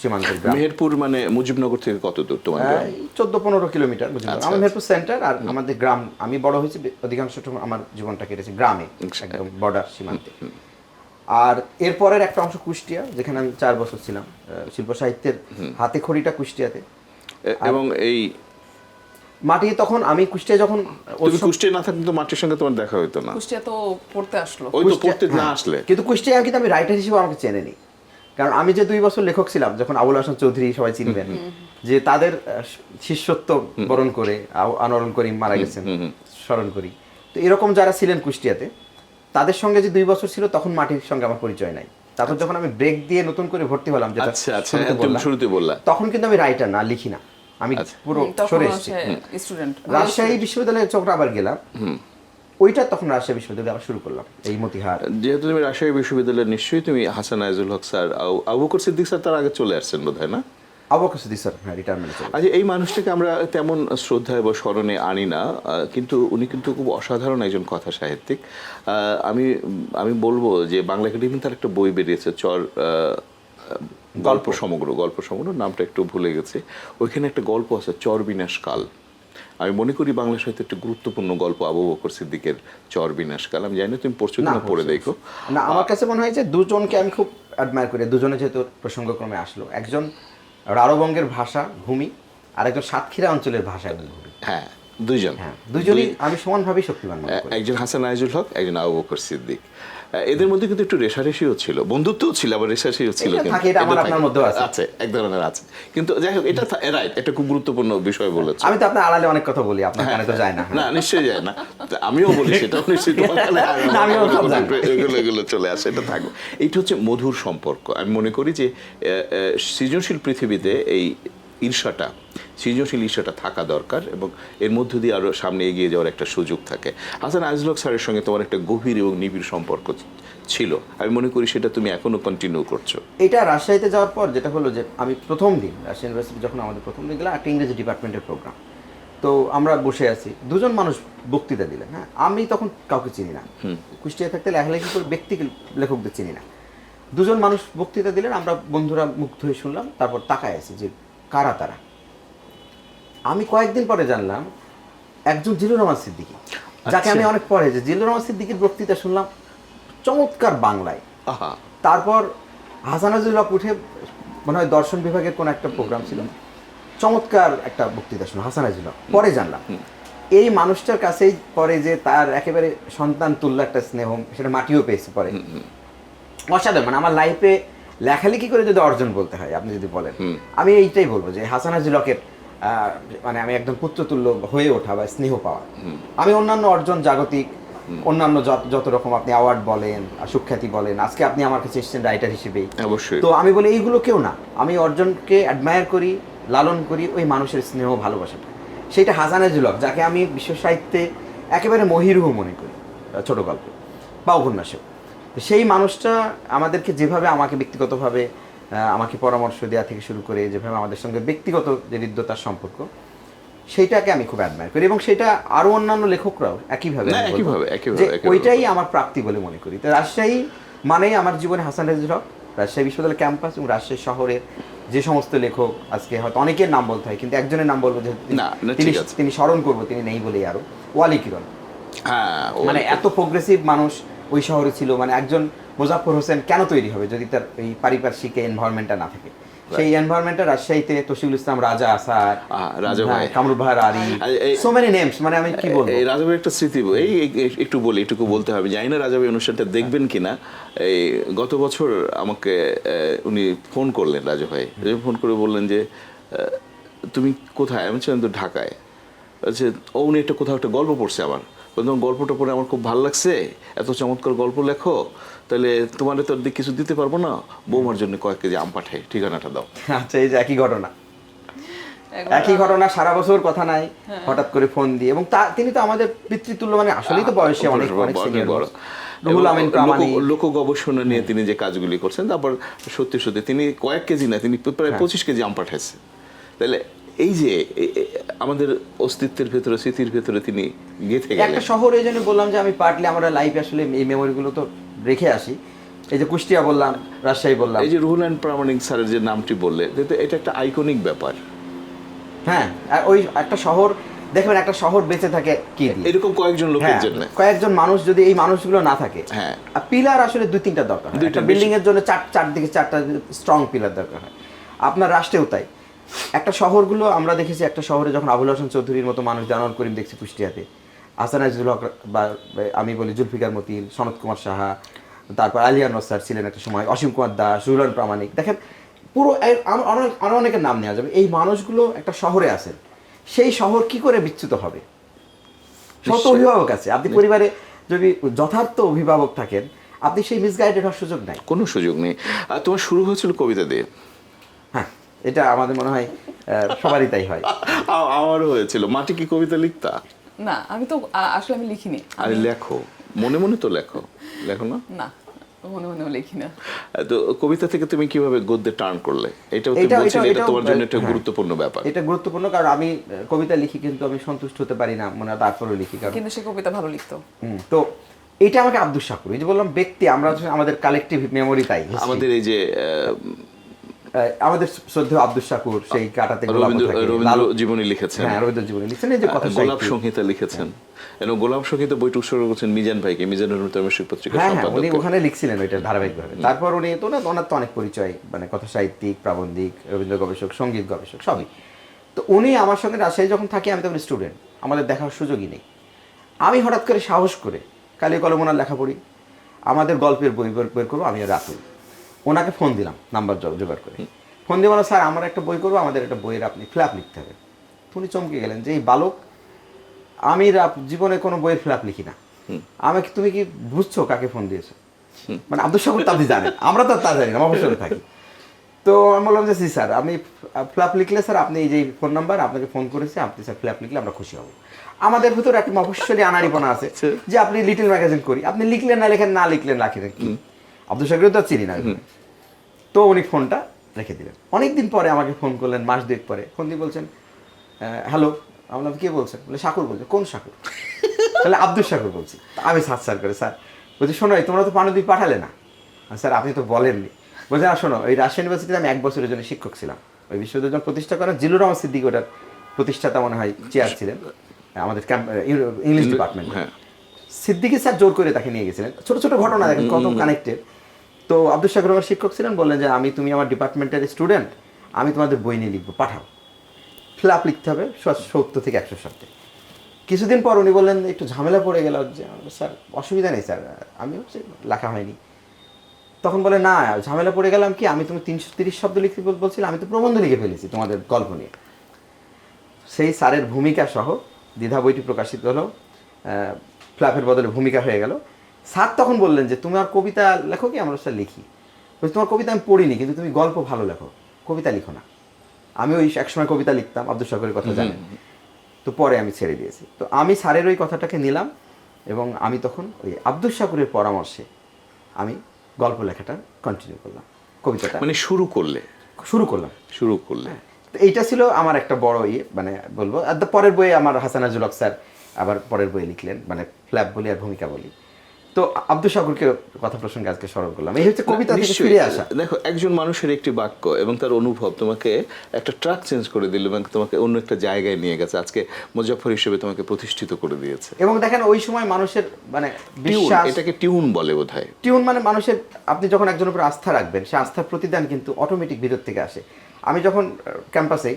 Speaker 3: সীমান্তের গ্রাম।
Speaker 1: মেহেরপুর মানে মুজিবনগর থেকে কত দূর তোমার গ্রাম?
Speaker 3: 14-15 কিলোমিটার মুজিবনগর। আমার মেহেরপুর সেন্টার, আর আমাদের গ্রাম, আমি বড় হয়েছি অধিকাংশ আমার জীবনটা কেটেছে গ্রামে, একদম বর্ডার সীমান্তে। আর এরপরের একটা অংশ কুষ্টিয়া, যেখানে আমি 4 বছর ছিলাম, শিল্প সাহিত্যের হাতে খড়িটা কুষ্টিয়াতে।
Speaker 1: এবং এই
Speaker 3: মাটি তখন আমি কুষ্টিয়া যখন,
Speaker 1: তুমি কুষ্টিয়া না থাকলে তো মাটির সঙ্গে তোমার দেখা হতো না।
Speaker 2: কুষ্টিয়া তো পড়তে আসলো।
Speaker 1: ওই তো পড়তে না আসলে,
Speaker 3: কিন্তু কুষ্টিয়া কিন্তু আমি রাইটার হিসেবে আমাকে চেনে নি, কারণ আমি যে 2 বছর লেখক ছিলাম, যখন আবুল হাসান চৌধুরী সবাই চিনবেন, যে তাদের শিষ্যত্ব বরণ করে আনোয়ারুল করিম মারা গেছেন, স্মরণ করি। তো এরকম যারা ছিলেন কুষ্টিয়াতে, তাদের সঙ্গে যে 2 বছর ছিল, তখন মাটির সঙ্গে আমার পরিচয় নাই। তারপর যখন আমি ব্রেক দিয়ে নতুন করে ভর্তি হলাম, যেটা
Speaker 1: আচ্ছা আচ্ছা, তুমি শুরুতে বললা,
Speaker 3: তখন কিন্তু আমি রাইটার না, লিখি না, আমি পুরো সরে এসেছি।
Speaker 2: স্টুডেন্ট
Speaker 3: রাজশাহী বিশ্ববিদ্যালয়ে চোখটা আবার গেলাম, ওইটা তখন রাজশাহী বিশ্ববিদ্যালয়ে আবার শুরু করলাম এই মতিহার।
Speaker 1: যেহেতু তুমি রাজশাহী বিশ্ববিদ্যালয়ে, নিশ্চয়ই তুমি হাসান আইজুল হক স্যার, আবু বকর সিদ্দিক স্যার তার আগে চলে আসছেন বোধহয়, না?
Speaker 3: আবু বকর সিদ্দিক স্যার, হ্যাঁ, রিটায়ারমেন্টে চলে।
Speaker 1: আচ্ছা, এই মানুষটাকে আমরা তেমন শ্রদ্ধায় বা স্মরণে আনি না, কিন্তু উনি কিন্তু খুব অসাধারণ একজন কথা সাহিত্যিক। আমি বলবো যে বাংলা একাডেমি তার একটা বই বেরিয়েছে, গল্প সমগ্র, নামটা একটু ভুলে গেছে। ওইখানে একটা গল্প আছে, চর বিনাশকাল। আমি মনে করি বাংলা সাহিত্যের একটা গুরুত্বপূর্ণ গল্প আবু বকর সিদ্দিকের চর বিনাশকাল। আমি জানি না তুমি পড়ছো কিনা, পড়ে দেখো।
Speaker 3: না, আমার কাছে মনে হয় যে দুজনকে আমি খুব অ্যাডমায়ার করি, দুজনে যেহেতু প্রসঙ্গক্রমে আসলো, একজন রাঢ়বঙ্গের ভাষা ভূমি, আর একজন সাতক্ষীরা অঞ্চলের ভাষা এবং ভূমি।
Speaker 1: হ্যাঁ, দুইজন,
Speaker 3: হ্যাঁ, দুজনই আমি সমানভাবেই শক্তিমান মনে করি।
Speaker 1: একজন হাসান আইজুল হক, একজন আবু বকর সিদ্দিক। এদের মধ্যে কিন্তু একটু রেশারেশিও ছিল, বন্ধুত্বও ছিল, আবার রেশারেশিও ছিল।
Speaker 3: এটা আমার আপনার মধ্যেও
Speaker 1: আছে, এক ধরনের আছে। কিন্তু যাই হোক, এটা রাইট, এটা খুব গুরুত্বপূর্ণ বিষয় বলেছো।
Speaker 3: আমি তো আপনার আড়ালে অনেক কথা বলি, আপনার কানে তো যায় না।
Speaker 1: না, নিশ্চয়ই যায় না, আমিও বলি সেটা, নিশ্চয়ই তোমার কানে এগুলো চলে আসে, এটা থাকবে। এইটা হচ্ছে মধুর সম্পর্ক। আমি মনে করি যে সৃজনশীল পৃথিবীতে এই সৃজনশীল ঈর্ষাটা থাকা দরকার, এবং এর মধ্য দিয়ে আরো সামনে এগিয়ে যাওয়ার একটা সুযোগ থাকে। হাসান আইজুল হক স্যারের সঙ্গে তোমার একটা গভীর এবং নিবিড় সম্পর্ক ছিল, আমি মনে করি সেটা তুমি এখনো কন্টিনিউ করছো।
Speaker 3: এটা রাজশাহীতে যাওয়ার পর যেটা হলো, যে আমি প্রথম দিন রাজশাহী ইউনিভার্সিটি, যখন আমাদের প্রথম দিন গেলাম, একটা ইংরেজি ডিপার্টমেন্টের প্রোগ্রাম, তো আমরা বসে আছি, দুজন মানুষ বক্তৃতা দিলেন। হ্যাঁ, আমি তখন কাউকে চিনি না, কুষ্টিয়া থাকতে লেখালেখি করে ব্যক্তি লেখকদের চিনি না। দুজন মানুষ বক্তৃতা দিলেন, আমরা বন্ধুরা মুগ্ধ হয়ে শুনলাম, তারপর তাকায় আছি যে কারা তারা। আমি কয়েকদিন পরে জানলাম একজন জিল্লুর রহমান সিদ্দিকী, যাকে আমি অনেক পরে, যে জিল্লুর রহমান সিদ্দিকীর বক্তৃতা শুনলাম চমৎকার বাংলায়। তারপর হাসান আইজুল হক উঠে, মনে হয় দর্শন বিভাগের কোন একটা প্রোগ্রাম ছিল, চমৎকার একটা বক্তৃতা শুনলাম হাসান আইজুল হক। পরে জানলাম এই মানুষটার কাছেই পরে যে তার একেবারে সন্তান তুল্য একটা স্নেহ, সেটা মাটিও পেয়েছে পরে। অসাধারণ, মানে আমার লাইফে লেখালেখি করে যদি অর্জন বলতে হয়, আপনি যদি বলেন, আমি এইটাই বলবো যে হাসান আইজুল হকের মানে আমি একদম পুত্রতুল্য হয়ে ওঠা বা স্নেহ পাওয়া। আমি অন্যান্য অর্জন জাগতিক, অন্যান্য যত রকম আপনি অ্যাওয়ার্ড বলেন, সুখ্যাতি বলেন, আজকে আপনি আমার কাছে এসেছেন রাইটার হিসেবেই,
Speaker 1: অবশ্যই।
Speaker 3: তো আমি বলি এইগুলো কেউ না, আমি অর্জনকে অ্যাডমায়ার করি, লালন করি, ওই মানুষের স্নেহ ভালোবাসাটা। সেইটা হাসান আইজুল হক, যাকে আমি বিশ্ব সাহিত্যে একেবারে মহিরুহ মনে করি, ছোট গল্প বা উপন্যাসে। তো সেই মানুষটা আমাদেরকে যেভাবে, আমাকে ব্যক্তিগতভাবে আমাকে পরামর্শ দেওয়া থেকে শুরু করে, যেভাবে আমাদের সঙ্গে ব্যক্তিগত যে হৃদ্যতার সম্পর্ক, সেইটাকে আমি খুব অ্যাডমায়ার করি, এবং সেটা আরো অন্যান্য লেখকরাও একইভাবে, ওইটাই আমার প্রাপ্তি বলে মনে করি। তো রাজশাহী মানেই আমার জীবনে হাসান আইজুল হক, রাজশাহী বিশ্ববিদ্যালয় ক্যাম্পাস এবং রাজশাহী শহরের যে সমস্ত লেখক, আজকে হয়তো অনেকের নাম বলতে হয়, কিন্তু একজনের নাম বলবো, যে তিনি স্মরণ করবো, তিনি নেই বলেই আরো, ওয়ালি কিরণ। মানে এত প্রোগ্রেসিভ মানুষ ওই শহরে ছিল। মানে একজন মোজাফফর হোসেন কেন তৈরি হবে যদি তার এই পারিপার্শ্বিক এনভায়রনমেন্টটা না থাকে? সেই এনভায়রনমেন্টে রাজশাহীতে তশিউল ইসলাম রাজা আসার,
Speaker 1: রাজা ভাই।
Speaker 3: কামরুল ভাই আরি, সো মেনি নেমস, মানে আমি কি বলবো।
Speaker 1: এই রাজা ভাই একটা স্মৃতি একটু বলি, এটুকু বলতে হবে, জানি না রাজা ভাই অনুষ্ঠানটা দেখবেন কিনা। এই গত বছর আমাকে উনি ফোন করলেন, রাজা ভাই ফোন করে বললেন যে তুমি কোথায়? আমি ছিলাম তো ঢাকায়। আচ্ছা, উনি একটা কোথাও একটা গল্প পড়ছে আমার, বললাম গল্পটা পড়ে আমার খুব ভালো লাগছে, এত চমৎকার গল্প লেখো, তাহলে তোমার তো কিছু দিতে পারবো না, বৌমার জন্য কয়েক কেজি আম পাঠাই, ঠিকানাটা দাও।
Speaker 3: আচ্ছা, এই যে একই ঘটনা, সারা বছর কথা নাই, হঠাৎ করে ফোন দিয়ে, এবং তিনি তো আমাদের পিতৃতুল্য, মানে আসলেই তো বয়সে অনেক সিনিয়র বড়। রুহুল আমিন প্রামাণিক,
Speaker 1: লোক গবেষণা নিয়ে তিনি যে কাজগুলি করছেন, তারপর সত্যি সত্যি তিনি কয়েক কেজি না, তিনি প্রায় 25 কেজি আম পাঠাইছে। তাহলে এই যে আমাদের অস্তিত্বের ভেতরে, স্মৃতির ভেতরে তিনি গেঁথে গেলেন।
Speaker 3: একটা শহরে, এই জন্য বললাম যে আমি পার্টলি আমরা লাইফে আসলে এই মেমোরিগুলো তো রেখে আসি। এই যে কুষ্টিয়া বললাম, রাজশাহী বললাম,
Speaker 1: এই যে রুহুল আমিন প্রামাণিক স্যারের যে নামটি বললে, এটা একটা আইকনিক ব্যাপার।
Speaker 3: হ্যাঁ, আর ওই একটা শহর দেখবেন, একটা শহর বেঁচে থাকে কি দিয়ে?
Speaker 1: এরকম কয়েকজন লোকের জন্য,
Speaker 3: কয়েকজন মানুষ, যদি এই মানুষগুলো না থাকে,
Speaker 1: হ্যাঁ,
Speaker 3: আর পিলার আসলে 2-3টা দরকার হয়। একটা বিল্ডিং এর জন্য চারদিকে 4টা স্ট্রং পিলার দরকার হয়। আপনার রাষ্ট্রেও তাই। একটা শহরগুলো আমরা দেখেছি, একটা শহরে যখন আবুল হাসান চৌধুরীর মতো মানুষ, জানোয়ার করিম দেখছি কুষ্টিয়াতে, হাসান আজিজুল হক, বা আমি বলি জুলফিকার মতিন, সনৎ কুমার সাহা, তারপর আলিয়া নসার ছিলেন একটা সময়, অসীম কুমার দাস, রুহুল আমিন প্রামাণিক, দেখেন পুরো আরো অনেকের নাম নেওয়া যাবে। এই মানুষগুলো একটা শহরে আছেন, সেই শহর কি করে বিচ্যুত হবে? শত অভিভাবক আছে, আপনি পরিবারে যদি যথার্থ অভিভাবক থাকেন, আপনি সেই মিসগাইডেড হওয়ার সুযোগ নাই,
Speaker 1: কোনো সুযোগ নেই। আর তোমার শুরু হয়েছিল কবিতা দিয়ে।
Speaker 3: হ্যাঁ, এটা আমাদের মনে হয় সবারই তাই হয়।
Speaker 1: আমারও হয়েছিল। মাটি কি কবিতা লিখতা?
Speaker 2: না, আমি তো আসলে আমি লিখিনি।
Speaker 1: আরে লেখো, মনে মনে তো লেখো না?
Speaker 2: না, মনে মনেও লিখি না।
Speaker 1: তো কবিতা থেকে তুমি কিভাবে গদ্যে টার্ন করলে? এটাও তো বলছিলে, এটা তোমার জন্য একটা গুরুত্বপূর্ণ ব্যাপার।
Speaker 3: এটা গুরুত্বপূর্ণ, কারণ আমি কবিতা লিখি, কিন্তু আমি সন্তুষ্ট হতে পারি না, মানে তারপরেও লিখি, কারণ
Speaker 2: কিন্তু সে কবিতা ভালো লিখতো।
Speaker 3: তো এটা আমাকে আব্দুস শাকুর, এই যে বললাম ব্যক্তি, আমরা আমাদের কালেকটিভ মেমোরি, তাই
Speaker 1: আমাদের এই যে
Speaker 3: আমাদের শ্রদ্ধেয় আব্দুস শাকুর, সেই কাটাতে
Speaker 1: রবীন্দ্র জীবনী লিখেছেন,
Speaker 3: হ্যাঁ রবীন্দ্র জীবনী লিখেছেন, এই যে কথা
Speaker 1: গোলাপ সংহিতা লিখেছেন, এবং গোলাপ সংহিতা বইটা উৎসর্গ করেছেন মিজান ভাইকে, মিজানুর রহমান পত্রিকার সম্পাদক।
Speaker 3: উনি ওখানে লিখছিলেন ওইটা ধারাবাহিকভাবে। তারপর উনি তো ওনার তো অনেক পরিচয়, মানে কথা সাহিত্যিক, প্রাবন্ধিক, রবীন্দ্র গবেষক, সঙ্গীত গবেষক, সবই। তো উনি আমার সঙ্গে রাজশাহী যখন থাকি, আমি তখন স্টুডেন্ট, আমাদের দেখার সুযোগই নেই। আমি হঠাৎ করে সাহস করে কালি কলম ওনার লেখা পড়ি, আমাদের গল্পের বই বের করবো, আমি রাতুল। ওনাকে ফোন দিলাম, নাম্বার জোগাড় করে ফোন দিয়ে বলো, স্যার আমার একটা বই করবো, আমাদের একটা বইয়ের আপনি ফ্ল্যাপ লিখতে হবে। উনি চমকে গেলেন যে এই বালক, আমি জীবনে কোনো বইয়ের ফ্ল্যাপ লিখি না, আমাকে তুমি কি বুঝছো কাকে ফোন দিয়েছো? মানে আব্দুস শাকুর তো আপনি জানেন, আমরা তো তা জানি না, অবসরে থাকি। তো আমি বললাম যে জি স্যার, আমি ফ্ল্যাপ লিখলে স্যার, আপনি এই যে ফোন নাম্বার, আপনাকে ফোন করেছে, আপনি স্যার ফ্ল্যাপ লিখলে আমরা খুশি হব। আমাদের ভিতরে একটা অবশ্যই আনাড়িপনা আছে যে আপনি লিটল ম্যাগাজিন করি, আপনি লিখলেন না লেখেন, না লিখলেন রাখেন কি? আব্দুস শাকুর তো চিনি না। তো উনি ফোনটা রেখে দিলেন। অনেকদিন পরে আমাকে ফোন করলেন, মাস 2 পরে ফোন দিয়ে বলছেন, হ্যালো। আমরা কে বলছেন? বলে শাকুর বলছে। কোন শাকুর? তাহলে আব্দুস শাকুর বলছি। আমি স্যার করে, স্যার বলছি শোনো, তোমরা তো পানুদ্বীপ পাঠালে না। স্যার আপনি তো বলেননি। বলছে না, শোনো, ওই রাজশাহী ইউনিভার্সিটিতে আমি 1 বছরের জন্য শিক্ষক ছিলাম। ওই বিশ্ববিদ্যালয় প্রতিষ্ঠা করেন জিল্লুর রহমান সিদ্দিক, ওটার প্রতিষ্ঠাতা মনে হয় চেয়ার ছিলেন আমাদের ইংলিশ ডিপার্টমেন্ট। সিদ্দিকী স্যার জোর করে তাকে নিয়ে গেছিলেন। ছোট ছোট ঘটনা দেখেন কত কানেক্টেড। তো আব্দুস শাকুর আমার শিক্ষক ছিলেন, বললেন যে তুমি আমার ডিপার্টমেন্টের স্টুডেন্ট, আমি তোমাদের বই নিয়ে লিখবো, পাঠাও। ফ্ল্যাপ লিখতে হবে 70 থেকে 100 শব্দে। কিছুদিন পর উনি বললেন একটু ঝামেলা পড়ে গেল, যে স্যার অসুবিধা নেই স্যার, আমি হচ্ছে লেখা হয়নি। তখন বলে না, ঝামেলা পড়ে গেলাম কি, আমি তুমি 330 শব্দ লিখতে বলছিলাম, আমি তো প্রবন্ধ লিখে ফেলেছি তোমাদের গল্প নিয়ে। সেই স্যারের ভূমিকা সহ দ্বিধা বইটি প্রকাশিত হলো, ফ্ল্যাপের বদলে ভূমিকা হয়ে গেল। স্যার তখন বললেন যে তুমি আর কবিতা লেখো কি? আমরা স্যার লিখি। তোমার কবিতা আমি পড়িনি, কিন্তু তুমি গল্প ভালো লেখো, কবিতা লিখো না। আমি ওই একসময় কবিতা লিখতাম, আব্দুস শাকুরের কথা জানেন। তো পরে আমি ছেড়ে দিয়েছি। তো আমি স্যারের ওই কথাটাকে নিলাম, এবং আমি তখন ওই আব্দুস শাকুরের পরামর্শে আমি গল্প লেখাটা কন্টিনিউ করলাম, কবিতাটা
Speaker 1: মানে শুরু করলাম।
Speaker 3: তো এইটা ছিল আমার একটা বড় মানে বলবো। আর পরের বইয়ে আমার হাসান আজিজুল হক স্যার আবার পরের বইয়ে লিখলেন, মানে ফ্ল্যাপ বলি আর ভূমিকা বলি। তো আব্দুল শাকুরকে কথা প্রসঙ্গে আজকে স্মরণ করলাম, এই হচ্ছে কবিতা থেকে
Speaker 1: নিশ্চয়ই।
Speaker 3: ফিরে আসা।
Speaker 1: দেখো, একজন মানুষের একটি বাক্য এবং তার অনুভব তোমাকে একটা ট্র্যাক চেঞ্জ করে দিল এবং তোমাকে অন্য একটা জায়গায় নিয়ে গেছে, আজকে মুজাফফর হিসেবে তোমাকে প্রতিষ্ঠিত করে দিয়েছে।
Speaker 3: এবং দেখেন ওই সময় মানুষের মানে
Speaker 1: টিউন,
Speaker 3: বিশ্বাস,
Speaker 1: এটাকে টিউন বলে বোধহয়।
Speaker 3: টিউন মানে মানুষের, আপনি যখন একজনের উপর আস্থা রাখবেন সে আস্থার প্রতিদান কিন্তু অটোমেটিক ভিতর থেকে আসে। আমি যখন ক্যাম্পাসে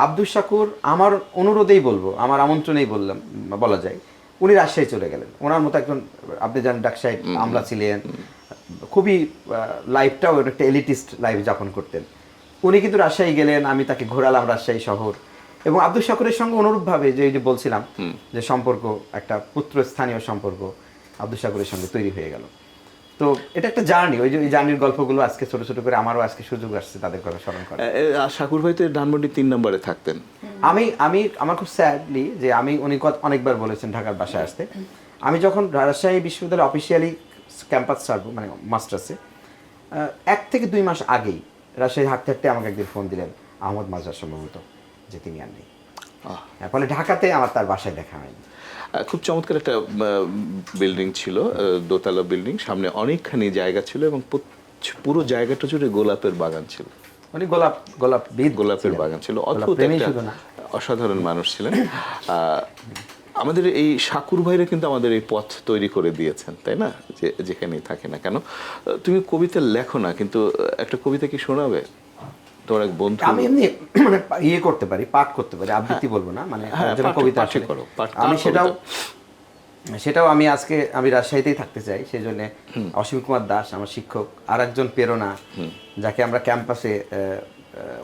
Speaker 3: আব্দুল শাকুর আমার অনুরোধেই বলবো, আমার আমন্ত্রণেই বললাম বলা যায়, উনি রাজশাহী চলে গেলেন। ওনার মতো একজন, আপনি জানেন ডাকসাহেব আমলা ছিলেন, খুবই লাইফটাও একটা এলিটিস্ট লাইফ যাপন করতেন। উনি কিন্তু রাজশাহী গেলেন, আমি তাকে ঘোরালাম রাজশাহী শহর। এবং আব্দুল শাকুরের সঙ্গে অনুরূপভাবে যে এই যে বলছিলাম যে সম্পর্ক, একটা পুত্র স্থানীয় সম্পর্ক আব্দুল শাকুরের সঙ্গে তৈরি হয়ে গেল। তো এটা একটা জার্নি, ওই যে ওই জার্নির গল্পগুলো আজকে ছোট ছোট করে আমারও আজকে সুযোগ আসছে তাদের কথা স্মরণ করার।
Speaker 1: শাকুর ভাই তো ধানমন্ডি 3 নম্বরে থাকতেন।
Speaker 3: আমার খুব স্যাডলি যে উনি অনেকবার বলেছেন ঢাকার বাসায় আসতে। আমি যখন রাজশাহী বিশ্ববিদ্যালয়ে অফিসিয়ালি ক্যাম্পাস ছাড়বো মানে মাস্টার্সে, 1 থেকে 2 মাস আগেই রাজশাহী হাঁটতে হাঁটতে আমাকে একদিন ফোন দিলেন আহমদ মাজার সম্ভবত, যে তিনি আর নেই। ফলে ঢাকাতে আমার তার বাসায় দেখা হয়নি।
Speaker 1: খুব চমৎকার একটা বিল্ডিং ছিল, দোতলা বিল্ডিং, সামনে অনেকখানি জায়গা ছিল এবং পুরো জায়গাটা জুড়ে গোলাপের বাগান ছিল।
Speaker 3: উনি
Speaker 1: গোলাপের বাগান ছিল, অদ্ভুত একটা অসাধারণ মানুষ ছিলেন। আমাদের এই শাকুর ভাইরা কিন্তু আমাদের এই পথ তৈরি করে দিয়েছেন, তাই না? যেখানেই থাকে না কেন, তুমি কবিতা লেখো না, কিন্তু একটা কবিতা কি শোনাবে তোমার এক বন্ধু?
Speaker 3: আমি এমনি মানে করতে পারি, পাঠ করতে পারি, আবৃত্তি বলবো না, মানে কবিতা আমি সেটাও আমি আজকে আমি রাজশাহীতেই থাকতে চাই, সেই জন্য অসীম কুমার দাস আমার শিক্ষক, আর একজন প্রেরণা যাকে আমরা ক্যাম্পাসে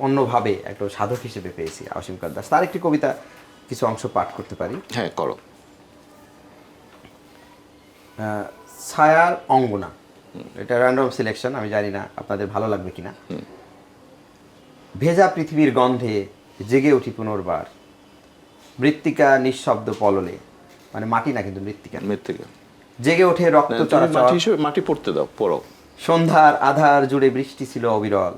Speaker 3: অন্যভাবে একটা সাধক হিসেবে পেয়েছি, অসীম কুমার দাস, তার একটি কবিতা কিছু অংশ পাঠ করতে পারি।
Speaker 1: হ্যাঁ, করো।
Speaker 3: ছায়ার অঙ্গনা, এটা র্যান্ডম সিলেকশন, আমি জানি না আপনাদের ভালো লাগবে কিনা। ভেজা পৃথিবীর গন্ধে জেগে উঠি পুনর্বার, মৃত্তিকা নিঃশব্দ পললে, মানে মাটি না কিন্তু মৃত্তিকা, জেগে ওঠে রক্ত চলাচল,
Speaker 1: মাটি পড়তে দাও, পড়ো।
Speaker 3: সন্ধ্যার আধার জুড়ে বৃষ্টি ছিল অবিরল,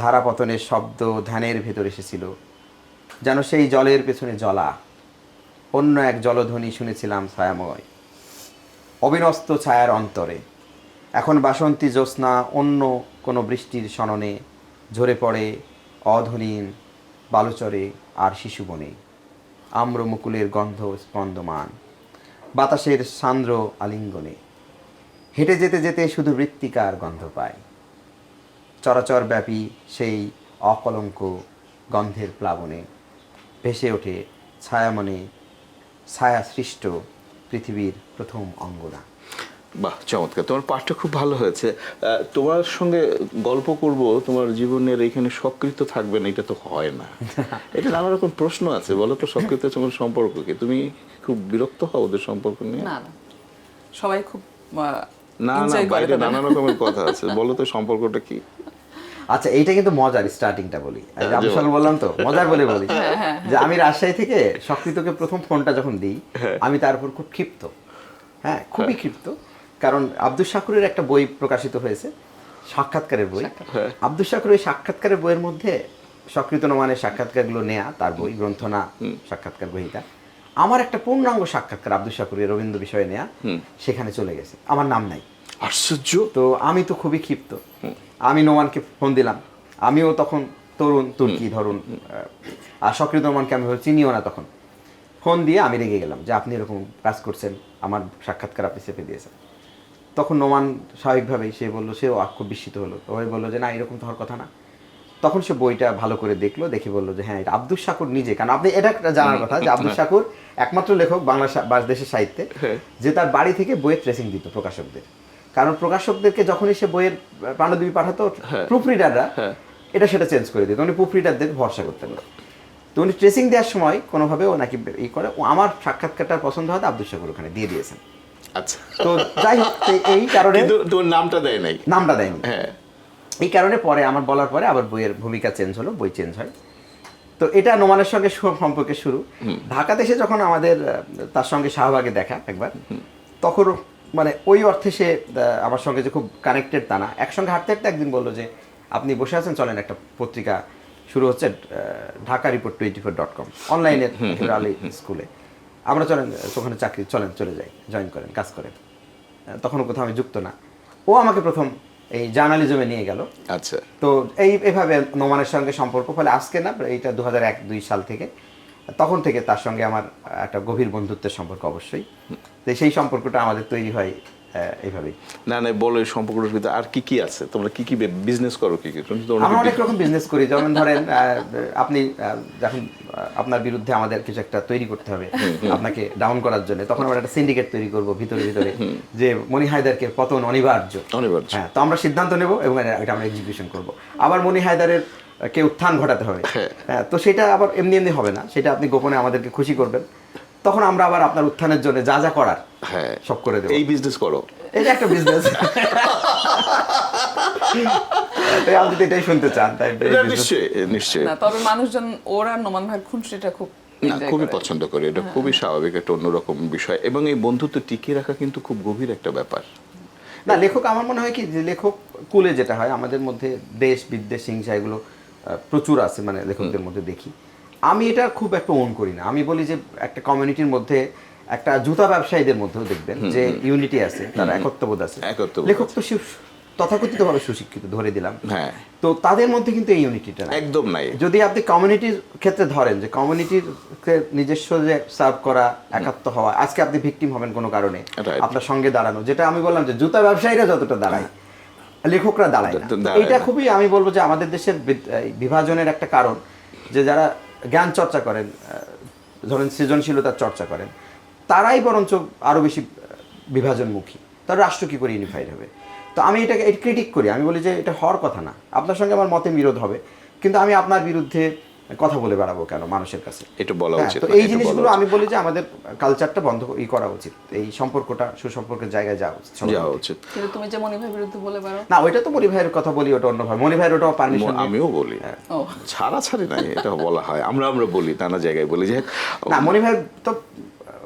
Speaker 3: ধারাপতনের শব্দ ধ্যানের ভেতর এসেছিল, যেন সেই জলের পেছনে জলা অন্য এক জলধ্বনি শুনেছিলাম ছায়াময় অবিনস্ত ছায়ার অন্তরে। এখন বাসন্তী জ্যোৎস্না অন্য কোনো বৃষ্টির সননে ঝরে পড়ে অধনীন বালুচরে আর শিশুবনে, আম্র মুকুলের গন্ধ স্পন্দমান বাতাসের সান্দ্র আলিঙ্গনে, হেঁটে যেতে যেতে শুধু মৃত্তিকার গন্ধ পায়, চরাচর ব্যাপী সেই অকলঙ্ক গন্ধের প্লাবনে ভেসে ওঠে ছায়ামনে ছায়া সৃষ্ট পৃথিবীর প্রথম অঙ্গনা।
Speaker 1: বাহ, চমৎকার, তোমার পাঠটা খুব ভালো হয়েছে। তোমার সঙ্গে গল্প করব, তোমার জীবনের এখানে সক্রিয় থাকবে না, এটা তো হয় না। এটা নানা রকম প্রশ্ন আছে, বলো তো সক্রিয় তোমার সম্পর্ক কি? তুমি খুব বিরক্ত হও ওদের সম্পর্ক নিয়ে?
Speaker 2: না, সবাই খুব
Speaker 1: না, বাইরে নানা রকমের কথা আছে, বলো তো সম্পর্কটা কি?
Speaker 3: আচ্ছা, এইটা কিন্তু মজার, স্টার্টিংটা বলি, আমি সঙ্গে বললাম তো মজার বলে বলি যে আমি রাজশাহী থেকে সক্রিয়কে প্রথম ফোনটা যখন দিই, আমি তার উপর খুব ক্ষিপ্ত, হ্যাঁ খুবই ক্ষিপ্ত, কারণ আব্দুল শাকুরের একটা বই প্রকাশিত হয়েছে, সাক্ষাৎকারের বই। আব্দুল শাকুর এই সাক্ষাৎকারের বইয়ের মধ্যে সক্রিয় নোমানের সাক্ষাৎকারগুলো নেয়া, তার বই গ্রন্থনা সাক্ষাৎকার বইটা, আমার একটা পূর্ণাঙ্গ সাক্ষাৎকার আব্দুল শাকুরের রবীন্দ্র বিষয়ে নেয়া, সেখানে চলে গেছে, আমার নাম নাই।
Speaker 1: আশ্চর্য!
Speaker 3: তো আমি তো খুবই ক্ষিপ্ত, আমি নোমানকে ফোন দিলাম, আমিও তখন তরুণ তুর্কি ধরুন, আর সক্রিয় নোমানকে আমি চিনিও না তখন, ফোন দিয়ে আমি রেগে গেলাম যে আপনি এরকম কাজ করছেন, আমার সাক্ষাৎকার আপনি চেপে দিয়েছেন। তখন নোমান স্বাভাবিকভাবেই সে বললো, সেও খুব বিস্মিত হলো, ওই বললো যে না এরকম তো হওয়ার কথা না। তখন সে বইটা ভালো করে দেখলো, দেখে বললো যে হ্যাঁ এটা আব্দুল শাকুর নিজে, কারণ আপনি এটা জানার কথা যে আব্দুল শাকুর একমাত্র লেখক বাংলা দেশের সাহিত্যে যে তার বাড়ি থেকে বইয়ের ট্রেসিং দিত প্রকাশকদের, কারণ প্রকাশকদেরকে যখনই সে বইয়ের প্রাণদীপী পাঠাতো, প্রুফ রিডাররা এটা সেটা চেঞ্জ করে দিত, উনি প্রুফ রিডারদের ভরসা করতেন না। তো উনি ট্রেসিং দেওয়ার সময় কোনোভাবে ও নাকি ই করে, আমার সাক্ষাৎকারটা পছন্দ হয়তো আব্দুল শাকুর ওখানে দিয়ে দিয়েছেন।
Speaker 1: আচ্ছা,
Speaker 3: তো যাই হোক, এই কারণে
Speaker 1: তোর নামটা দেয় নাই,
Speaker 3: নামটা দেয়নি।
Speaker 1: হ্যাঁ,
Speaker 3: এই কারণে পরে আমার বলার পরে আবার বইয়ের ভূমিকা চেঞ্জ হলো, বই চেঞ্জ হয়। তো এটা নোমানের সঙ্গে সম্পর্কে শুরু। ঢাকাতে এসে যখন আমাদের তার সঙ্গে শাহবাগে দেখা একবার, তখন মানে ওই অর্থে সে আমার সঙ্গে যে খুব কানেক্টেড তা না, একসঙ্গে হাঁটতে হাঁটতে একদিন বললো যে আপনি বসে আছেন, চলেন একটা পত্রিকা শুরু হচ্ছে ঢাকা রিপোর্ট 24.com অনলাইনে আলী স্কুলে, আমরা চলেন ওখানে চাকরি, চলেন চলে যাই, জয়েন করেন, কাজ করেন। তখনও কোথাও আমি যুক্ত না। ও আমাকে প্রথম এই জার্নালিজমে নিয়ে গেল।
Speaker 1: আচ্ছা,
Speaker 3: তো এইভাবে নোমানের সঙ্গে সম্পর্ক, ফলে আজকে না, এইটা 2001-2 সাল থেকে, তখন থেকে তার সঙ্গে আমার একটা গভীর বন্ধুত্বের সম্পর্ক অবশ্যই। তো সেই সম্পর্কটা আমাদের তৈরি হয় এইভাবেই।
Speaker 1: না বলো এই সম্পর্কটার ভিতরে আর কি কি আছে, তোমরা কি কি বিজনেস করো, কি কি? তুমি তো
Speaker 3: আমরা অনেক রকম বিজনেস করি, যেমন ধরেন আপনি যখন আপনার বিরুদ্ধে আমাদের কিছু একটা তৈরি করতে হবে আপনাকে ডাউন করার জন্য, তখন আমরা একটা সিন্ডিকেট তৈরি করব ভিতরে ভিতরে, যে মনি হায়দারকে পতন অনিবার্য। হ্যাঁ, তো আমরা সিদ্ধান্ত নেব এবং এটা আমরা এক্সিকিউশন করব। আবার মনি হায়দারের কে উত্থান ঘটাতে হবে, হ্যাঁ, তো সেটা আবার এমনি এমনি হবে না, সেটা আপনি গোপনে আমাদেরকে খুশি করবেন, তখন আমরা আবার আপনার উত্থানের জন্য যা যা করার সব করে দেবো।
Speaker 1: এই বিজনেস করো,
Speaker 3: এটা একটা বিজনেস। আপনি তো এটাই শুনতে চান, তাই
Speaker 1: নিশ্চয়ই।
Speaker 2: না, তবে মানুষজন ওরা নোমান ভাইয়ের খুনসুটিটা খুব
Speaker 1: খুবই পছন্দ করে, এটা খুবই স্বাভাবিক একটা অন্যরকম বিষয়, এবং এই বন্ধুত্ব টিকিয়ে রাখা কিন্তু খুব গভীর একটা ব্যাপার।
Speaker 3: না, লেখক আমার মনে হয় কি, যে লেখক কুলে যেটা হয়, আমাদের মধ্যে দেশ বিদ্বেষ হিংসা এগুলো প্রচুর আছে, মানে লেখকদের মধ্যে দেখি। আমি এটা খুব একটা ওন করি না। আমি বলি যে একটা কমিউনিটির মধ্যে, একটা জুতা ব্যবসায়ীদের মধ্যেও দেখবেন যে ইউনিটি আছে, তার একত্ববোধ আছে। লেখক তো তথাকথিতভাবে সুশিক্ষিত, ধরে দিলাম,
Speaker 1: হ্যাঁ,
Speaker 3: তো তাদের মধ্যে কিন্তু এই ইউনিটিটা
Speaker 1: একদম নাই।
Speaker 3: যদি আপনি কমিউনিটির ক্ষেত্রে ধরেন, যে কমিউনিটির নিজস্ব যে সার্ভ করা, একাত্ম হওয়া, আজকে আপনি ভিকটিম হবেন কোনো কারণে, আপনার সঙ্গে দাঁড়ানো, যেটা আমি বললাম যে জুতা ব্যবসায়ীরা যতটা দাঁড়ায়, লেখকরা দাঁড়ায় না। এইটা খুবই, আমি বলবো যে আমাদের দেশের বিভাজনের একটা কারণ, যে যারা জ্ঞান চর্চা করেন, ধরেন সৃজনশীলতার চর্চা করেন, তারাই বরঞ্চ আরো বেশি বিভাজনমুখী। তার রাষ্ট্র কি করে ইউনিফাইড হবে? তো আমি এটাকে ক্রিটিক করি, আমি বলি যে এটা হওয়ার কথা না। আপনার সঙ্গে আমার মতে বিরোধ হবে, কিন্তু আমি আপনার বিরুদ্ধে কথা বলে বেড়াবো কেন মানুষের কাছে?
Speaker 1: এটা বলা উচিত।
Speaker 3: তো এই জিনিসগুলো আমি বলি যে আমাদের কালচারটা বন্ধ করা উচিত, এই সম্পর্কটা সুসম্পর্কের জায়গায় যাওয়া উচিত।
Speaker 2: কিন্তু তুমি যে মনি ভাইয়ের বিরুদ্ধে বলে বেড়াও
Speaker 3: না, ওইটা তো মনি ভাইয়ের কথা বলি, ওটা অন্য ভাই, মনি ভাইয়ের ওটাও পারমিশন
Speaker 1: আমিও বলি, ছাড়াছাড়ি নাই, এটা বলা হয়, আমরা বলি, নানা জায়গায় বলি যে
Speaker 3: না, মনি ভাই তো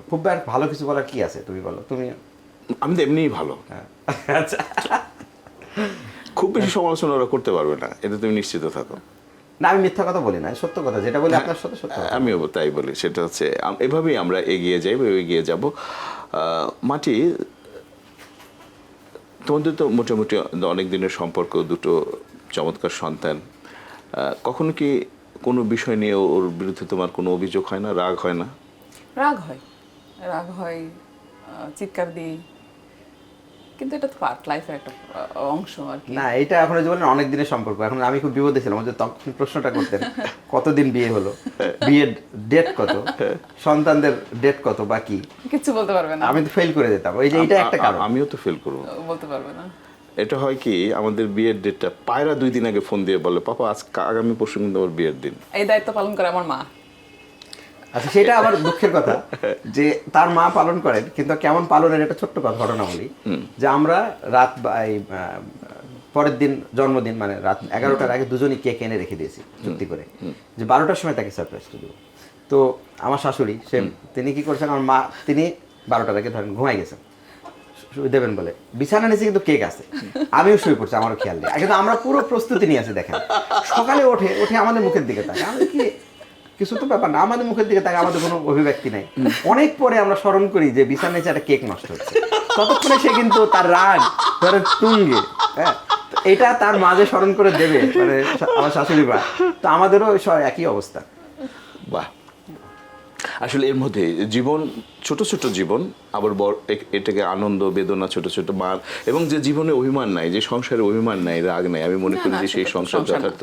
Speaker 3: খুব ভালো কিছু বলার কি আছে, তুমি বলো। তুমি,
Speaker 1: আমি তো এমনিই ভালো।
Speaker 3: আচ্ছা,
Speaker 1: খুব বেশি সমালোচনা ওরা করতে পারবে না, এটা তুমি নিশ্চিত থাকো।
Speaker 3: না, আমি মিথ্যা কথা বলি না, সত্য কথা যেটা বলি আপনার সাথে সত্য।
Speaker 1: আমিও তাই বলি, সেটা হচ্ছে এভাবেই আমরা এগিয়ে যাই, এগিয়ে যাব। মাটি, তোমাদের তো মোটামুটি অনেক দিনের সম্পর্ক, দুটো চমৎকার সন্তান। কখনো কি কোনো বিষয় নিয়ে ওর বিরুদ্ধে তোমার কোনো অভিযোগ হয় না, রাগ হয় না?
Speaker 2: রাগ হয়, চিৎকার দিই, কিন্তু এটা তো পার্ট লাইফের একটা অংশ আর কি।
Speaker 3: না, এটা এখন যে বলেন অনেক দিনের সম্পর্ক, এখন আমি খুব বিপদে ছিলাম যে তখন প্রশ্নটা করতেন কতদিন বিয়ে হলো, বিয়ের ডেট কত, সন্তানদের ডেট কত, বা কি
Speaker 2: কিছু বলতে পারবে না,
Speaker 3: আমি তো ফেল করে দিতাম। ওই যে এটা একটা কারণ,
Speaker 1: আমিও তো ফেল করবো,
Speaker 2: বলতে পারবে না।
Speaker 1: এটা হয় কি, আমাদের বিয়ের ডেটটা পায়রা 2 দিন আগে ফোন দিয়ে বলে, পাপা আজ আগামী পরশু কিন্তু আমার বিয়ের দিন।
Speaker 2: এই দায়িত্ব পালন করে আমার মা।
Speaker 3: আচ্ছা, সেটা আবার দুঃখের কথা যে তার মা পালন করেন, কিন্তু কেমন পালনের একটা ছোট্ট ঘটনা বলি, যে আমরা রাত পরের দিন জন্মদিন, মানে রাত 11টার আগে দুজনই কেক এনে রেখে দিয়েছি চুক্তি করে, যে 12টার সময় তাকে সারপ্রাইজ করে দেবো। তো আমার শাশুড়ি, তিনি কি করছেন, আমার মা, তিনি 12টার আগে ধরেন ঘুমাই গেছেন শুয়ে দেবেন বলে, বিছানা নিচে কিন্তু কেক আছে, আমিও শুয়ে পড়ছি, আমারও খেয়াল নেই, কিন্তু আমরা পুরো প্রস্তুতি নিয়ে আছি। দেখেন, সকালে ওঠে আমাদের মুখের দিকে তাকায়, আমি কি কিছু তো ব্যাপার না, আমাদের মুখের দিকে তাকে, আমাদের কোনো অভিব্যক্তি নাই। অনেক পরে আমরা স্মরণ করি যে বিছানার নিচে একটা কেক নষ্ট হচ্ছে, ততক্ষণে সে কিন্তু তার রাগ ধরে তুঙ্গে, হ্যাঁ, এটা তার মাঝে স্মরণ করে দেবে, মানে আমার শাশুড়ি মা। তো আমাদেরও একই অবস্থা।
Speaker 1: বাহ, আসলে এর মধ্যে জীবন, ছোট ছোট জীবন, আবার এটাকে আনন্দ বেদনা, ছোট ছোট মান, এবং যে জীবনে অভিমান নাই, যে সংসারে অভিমান নাই, রাগ নাই, আমি মনে করি যে সেই সংসার যথার্থ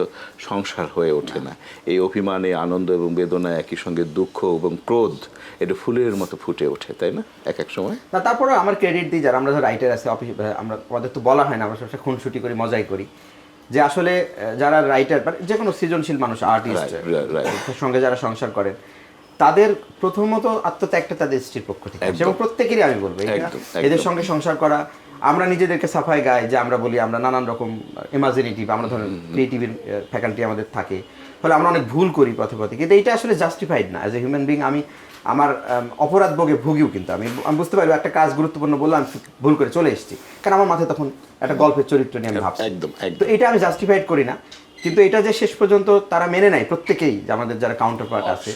Speaker 1: সংসার হয়ে ওঠে না। এই অভিমানে আনন্দ এবং বেদনা, একই সঙ্গে দুঃখ এবং ক্রোধ, এটা ফুলের মতো ফুটে ওঠে, তাই না এক এক সময়?
Speaker 3: না, তারপরে আমার ক্রেডিট দিই যারা আমরা রাইটার আছে অফিস, আমরা আমাদের তো বলা হয় না, আমরা সবসময় খুনসুটি করি, মজাই করি, যে আসলে যারা রাইটার, মানে যে কোনো সৃজনশীল মানুষ, আর্টিস্ট সঙ্গে যারা সংসার করেন, তাদের প্রথমত আত্মত্যাগটা তাদের স্ত্রীর পক্ষ থেকে, এবং প্রত্যেকেরই আমি বলবো এদের সঙ্গে সংসার করা। আমরা নিজেদেরকে সাফাই গাই যে আমরা বলি আমরা নানান রকম ইমাজিনেটিভ, আমরা ধরেন ক্রিয়েটিভ ফ্যাকাল্টি আমাদের থাকে, ফলে আমরা অনেক ভুল করি পথে পথে, কিন্তু এইটা আসলে জাস্টিফাইড না। অ্যাজ এ হিউম্যান বিং আমি আমার অপরাধ বোধে ভুগিও, কিন্তু আমি বুঝতে পারবো একটা কাজ গুরুত্বপূর্ণ বললে আমি ভুল করে চলে এসেছি, কারণ আমার মাথায় তখন একটা গল্পের চরিত্র নিয়ে আমি ভাবছি। তো এটা আমি জাস্টিফাইড করি না, কিন্তু এটা যে শেষ পর্যন্ত তারা মেনে নেয় প্রত্যেকেই, যে আমাদের যারা কাউন্টার পার্ট আছে,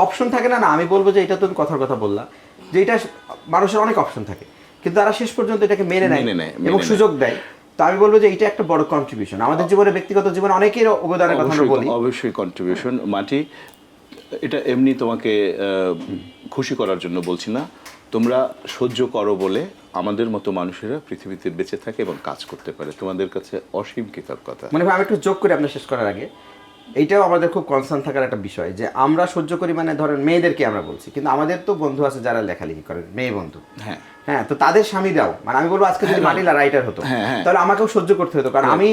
Speaker 3: অপশন থাকে না। না, আমি বলবো যে এটা তুমি কথার কথা বললা, যে এটা মানুষের অনেক অপশন থাকে, কিন্তু তারা শেষ পর্যন্ত এটাকে মেনে
Speaker 1: মেনে নেয়,
Speaker 3: নেয়
Speaker 1: মেনে
Speaker 3: এবং
Speaker 1: নেয়।
Speaker 3: সুযোগ দেয়। তো আমি বলবো যে এটা একটা বড় কন্ট্রিবিউশন আমাদের জীবনে, ব্যক্তিগত জীবনে অনেকের অবদানের কথা আমরা বলি।
Speaker 1: অবশ্যই কন্ট্রিবিউশন। মাটি, এটা এমনি তোমাকে খুশি করার জন্য বলছি না, তোমরা সহ্য করো বলে আমাদের মতো মানুষেরা পৃথিবীতে বেঁচে থাকে এবং কাজ করতে পারে। তোমাদের কাছে অসীম কৃতজ্ঞতা।
Speaker 3: মানে ভাই আমি একটু যোগ করে আপনার শেষ করার আগে, এইটাও আমাদের খুব কনসার্ন থাকার একটা বিষয় যে আমরা সহ্য করি, মানে ধরেন মেয়েদেরকে আমরা বলছি, কিন্তু আমাদের তো বন্ধু আছে যারা লেখালেখি করেন, মেয়ে বন্ধু,
Speaker 1: হ্যাঁ
Speaker 3: হ্যাঁ, তো তাদের স্বামীরাও, মানে আমি বলবো আজকে যদি মানিলা রাইটার হতো তাহলে আমাকেও সহ্য করতে হতো, কারণ আমি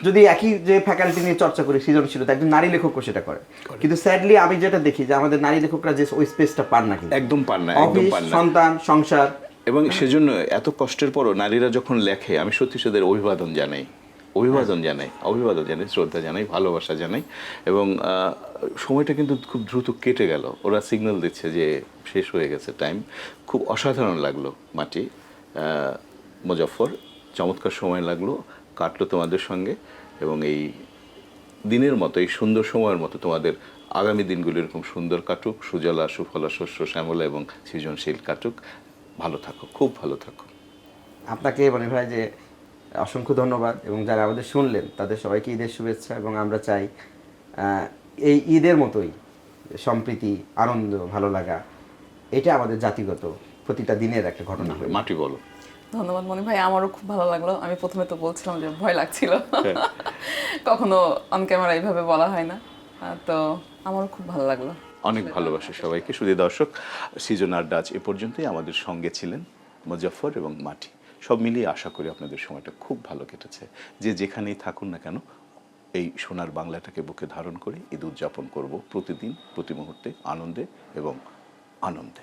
Speaker 3: যদি একই যে ফ্যাকাল্টি নিয়ে চর্চা করি সৃজনশীলতা, একজন নারী লেখকও সেটা করে, কিন্তু স্যাডলি আমি যেটা দেখি যে আমাদের নারী লেখকরা যে ওই স্পেসটা পান না, কিন্তু
Speaker 1: একদম পান না, একদম
Speaker 3: অফিস,
Speaker 1: পান না।
Speaker 3: সন্তান, সংসার,
Speaker 1: এবং সেজন্য এত কষ্টের পরও নারীরা যখন লেখে, আমি সত্যি সেদের অভিবাদন জানাই, অভিবাদন জানাই, শ্রদ্ধা জানাই, ভালোবাসা জানাই। এবং সময়টা কিন্তু খুব দ্রুত কেটে গেল, ওরা সিগন্যাল দিচ্ছে যে শেষ হয়ে গেছে টাইম। খুব অসাধারণ লাগলো মাটি, মুজাফফর, চমৎকার সময় লাগলো, কাটলো তোমাদের সঙ্গে। এবং এই দিনের মতো, এই সুন্দর সময়ের মতো তোমাদের আগামী দিনগুলো এরকম সুন্দর কাটুক, সুজলা সুফলা শস্য শ্যামলা এবং সৃজনশীল কাটুক। ভালো থাকো, খুব ভালো থাকো।
Speaker 3: আপনাকে মনে হয় যে অসংখ্য ধন্যবাদ, এবং যারা আমাদের শুনলেন তাদের সবাইকে ঈদের শুভেচ্ছা। এবং আমরা চাই এই ঈদের মতোই সম্প্রীতি, আনন্দ, ভালো লাগা, এটা আমাদের জাতিগত প্রতিটা দিনের একটা ঘটনা হয়ে।
Speaker 1: মাটি বলো।
Speaker 2: ধন্যবাদ মনি ভাই, আমারও খুব ভালো লাগলো। আমি প্রথমে তো বলছিলাম যে ভয় লাগছিল, কখনো অন ক্যামেরা এইভাবে বলা হয় না, তো আমারও খুব ভালো লাগলো।
Speaker 1: অনেক ভালোবাসা সবাইকে। শুধু দর্শক, সৃজন আড্ডা আজ এ পর্যন্তই। আমাদের সঙ্গে ছিলেন মুজাফফর এবং মাটি। সব মিলিয়ে আশা করি আপনাদের সময়টা খুব ভালো কেটেছে। যে যেখানেই থাকুন না কেন, এই সোনার বাংলাটাকে বুকে ধারণ করে ঈদ উদযাপন করব প্রতিদিন, প্রতি মুহূর্তে আনন্দে এবং আনন্দে।